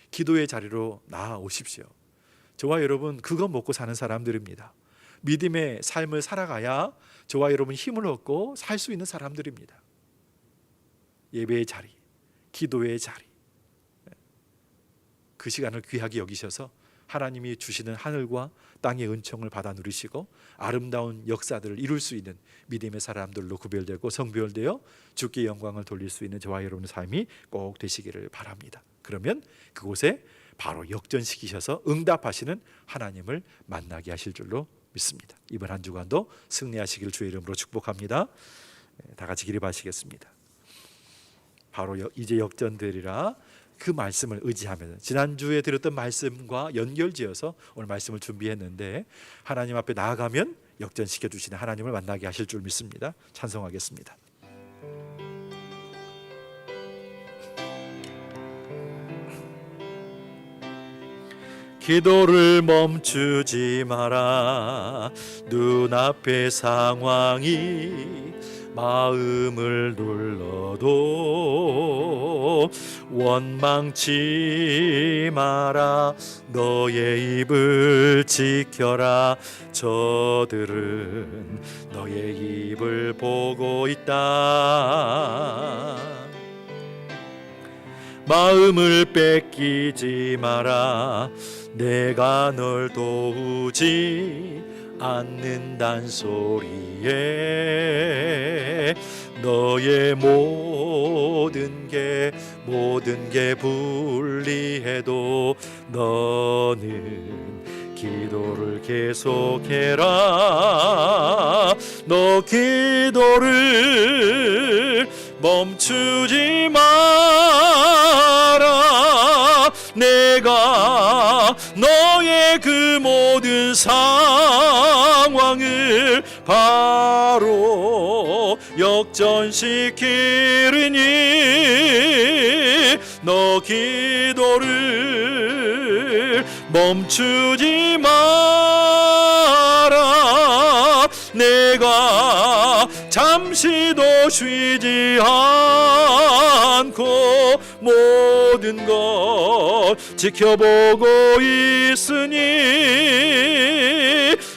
기도의 자리로 나아오십시오. 저와 여러분 그거 먹고 사는 사람들입니다. 믿음의 삶을 살아가야 저와 여러분 힘을 얻고 살 수 있는 사람들입니다. 예배의 자리, 기도의 자리, 그 시간을 귀하게 여기셔서 하나님이 주시는 하늘과 땅의 은총을 받아 누리시고 아름다운 역사들을 이룰 수 있는 믿음의 사람들로 구별되고 성별되어 주께 영광을 돌릴 수 있는 저와 여러분의 삶이 꼭 되시기를 바랍니다. 그러면 그곳에 바로 역전시키셔서 응답하시는 하나님을 만나게 하실 줄로 믿습니다. 이번 한 주간도 승리하시기를 주의 이름으로 축복합니다. 다 같이 기립하시겠습니다. 바로 이제 역전되리라, 그 말씀을 의지하면서 지난주에 들었던 말씀과 연결지어서 오늘 말씀을 준비했는데 하나님 앞에 나아가면 역전시켜 주시는 하나님을 만나게 하실 줄 믿습니다. 찬송하겠습니다. 기도를 멈추지 마라. 눈앞의 상황이 마음을 눌러도 원망치 마라. 너의 입을 지켜라. 저들은 너의 입을 보고 있다. 마음을 뺏기지 마라. 내가 널 도우지 않는단 소리에 너의 모든 게 불리해도 너는 기도를 계속해라. 너 기도를 멈추지 마라. 내가 너의 그 모든 상황을 바로 역전시키리니 너 기도를 멈추지 마라. 내가 잠시도 쉬지 않고 모든 것 지켜보고 있으니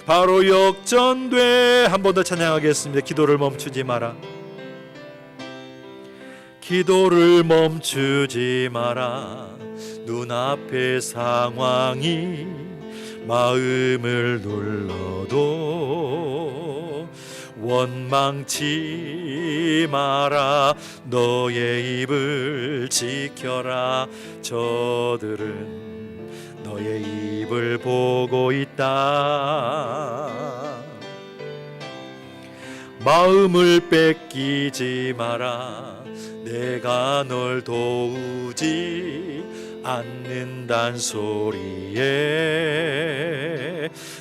바로 역전돼. 한 번 더 찬양하겠습니다. 기도를 멈추지 마라. 기도를 멈추지 마라. 눈앞의 상황이 마음을 눌러도 원망치 마라. 너의 입을 지켜라. 저들은 너의 입을 보고 있다. 마음을 뺏기지 마라. 내가 널 도우지 않는단 소리에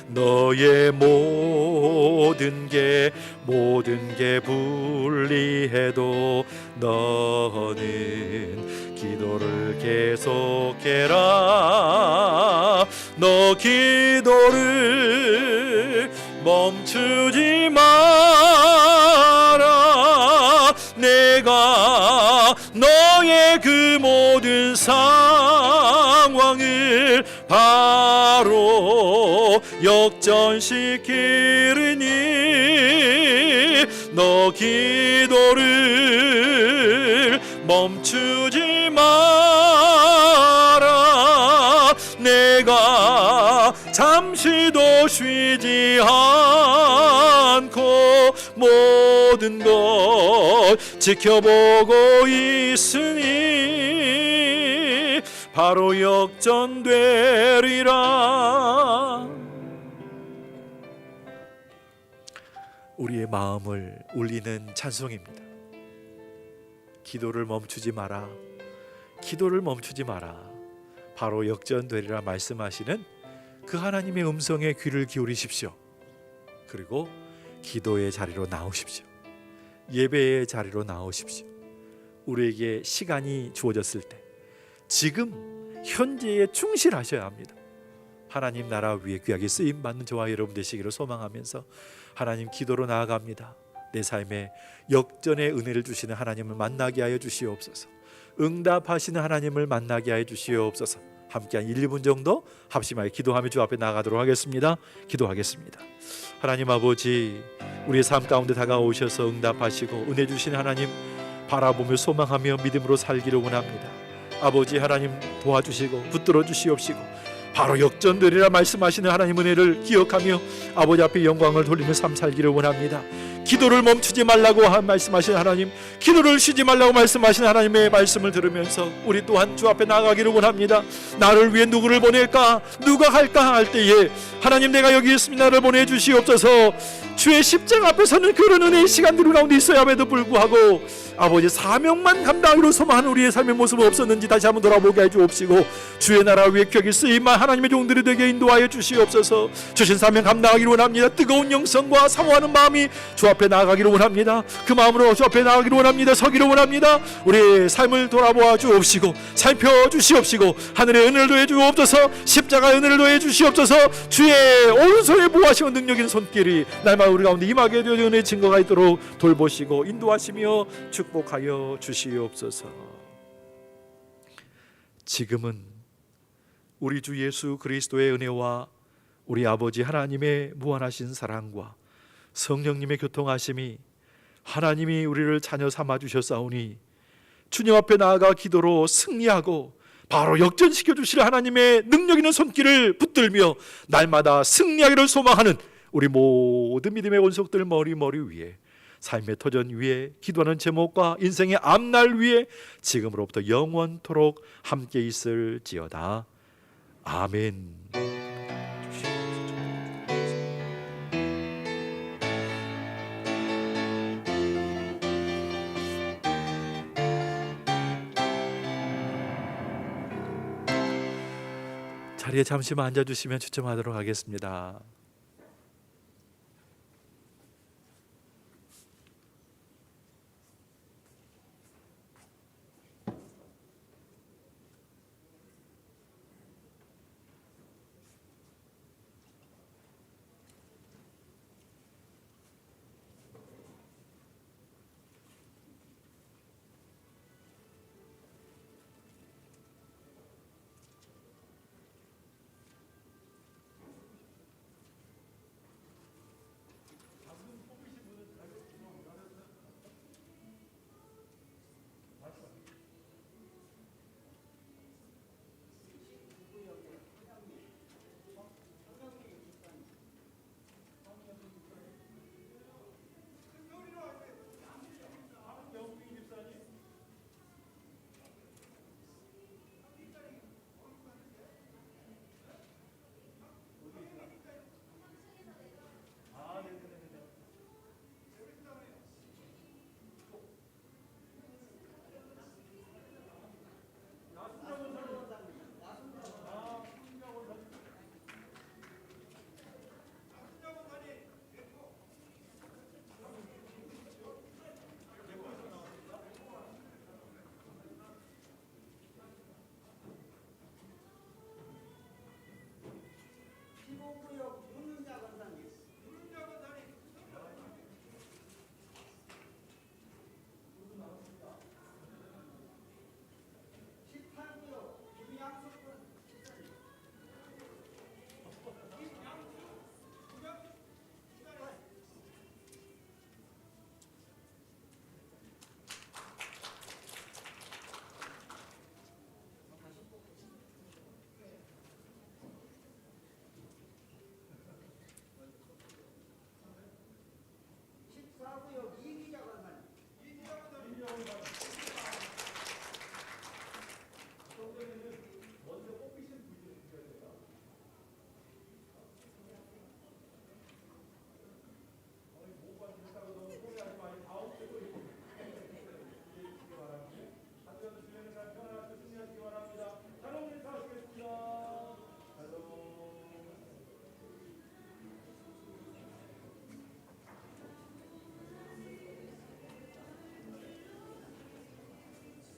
너의 모든 게 불리해도 너는 기도를 계속해라. 너 기도를 멈추지 마라. 내가 너의 그 모든 상황을 바로 역전시키리니 너 기도를 멈추지 마라. 내가 잠시도 쉬지 않고 모든 걸 지켜보고 있으니 바로 역전되리라. 우리의 마음을 울리는 찬송입니다. 기도를 멈추지 마라. 기도를 멈추지 마라. 바로 역전되리라 말씀하시는 그 하나님의 음성에 귀를 기울이십시오. 그리고 기도의 자리로 나오십시오. 예배의 자리로 나오십시오. 우리에게 시간이 주어졌을 때 지금 현재에 충실하셔야 합니다. 하나님 나라 위에 귀하게 쓰임받는 저와 여러분 되시기를 소망하면서 하나님 기도로 나아갑니다. 내 삶에 역전의 은혜를 주시는 하나님을 만나게 하여 주시옵소서. 응답하시는 하나님을 만나게 하여 주시옵소서. 함께 한 1, 2분 정도 합심하여 기도하며 주 앞에 나가도록 하겠습니다. 기도하겠습니다. 하나님 아버지, 우리의 삶 가운데 다가오셔서 응답하시고 은혜 주시는 하나님 바라보며 소망하며 믿음으로 살기를 원합니다. 아버지 하나님 도와주시고 붙들어 주시옵시고 바로 역전되리라 말씀하시는 하나님 은혜를 기억하며 아버지 앞에 영광을 돌리며 삶 살기를 원합니다. 기도를 멈추지 말라고 말씀하시는 하나님, 기도를 쉬지 말라고 말씀하시는 하나님의 말씀을 들으면서 우리 또한 주 앞에 나아가기를 원합니다. 나를 위해 누구를 보낼까? 누가 갈까? 할 때에 하나님 내가 여기 있습니다. 나를 보내주시옵소서. 주의 십자가 앞에 서는 그런 은혜의 시간들 가운데 있어야 함에도 불구하고 아버지 사명만 감당하기로 소망하는 우리의 삶의 모습은 없었는지 다시 한번 돌아보게 해 주옵시고 주의 나라 위에 격이 쓰임만 하나님의 종들이 되게 인도하여 주시옵소서. 주신 사명 감당하기를 원합니다. 뜨거운 영성과 사모하는 마음이 주 앞에 나아가기를 원합니다. 그 마음으로 주 앞에 나아가기를 원합니다. 서기를 원합니다. 우리의 삶을 돌아보아 주옵시고 살펴주시옵시고 하늘의 은혜를 더해 주옵소서. 십자가의 은혜를 더해 주시옵소서. 주의 오른손에 보호하시는 능력 있는 손길이 날마다 우리 가운데 임하게 되어 은혜의 증거가 있도록 돌보시고 인도하시며 축복하여 주시옵소서. 지금은 우리 주 예수 그리스도의 은혜와 우리 아버지 하나님의 무한하신 사랑과 성령님의 교통하심이 하나님이 우리를 자녀 삼아 주셨사오니 주님 앞에 나아가 기도로 승리하고 바로 역전시켜 주실 하나님의 능력 있는 손길을 붙들며 날마다 승리하기를 소망하는 우리 모든 믿음의 원속들 머리 위에 삶의 터전 위에 기도하는 제목과 인생의 앞날 위에 지금으로부터 영원토록 함께 있을지어다. 아멘. 자리에 잠시만 앉아주시면 추첨하도록 하겠습니다.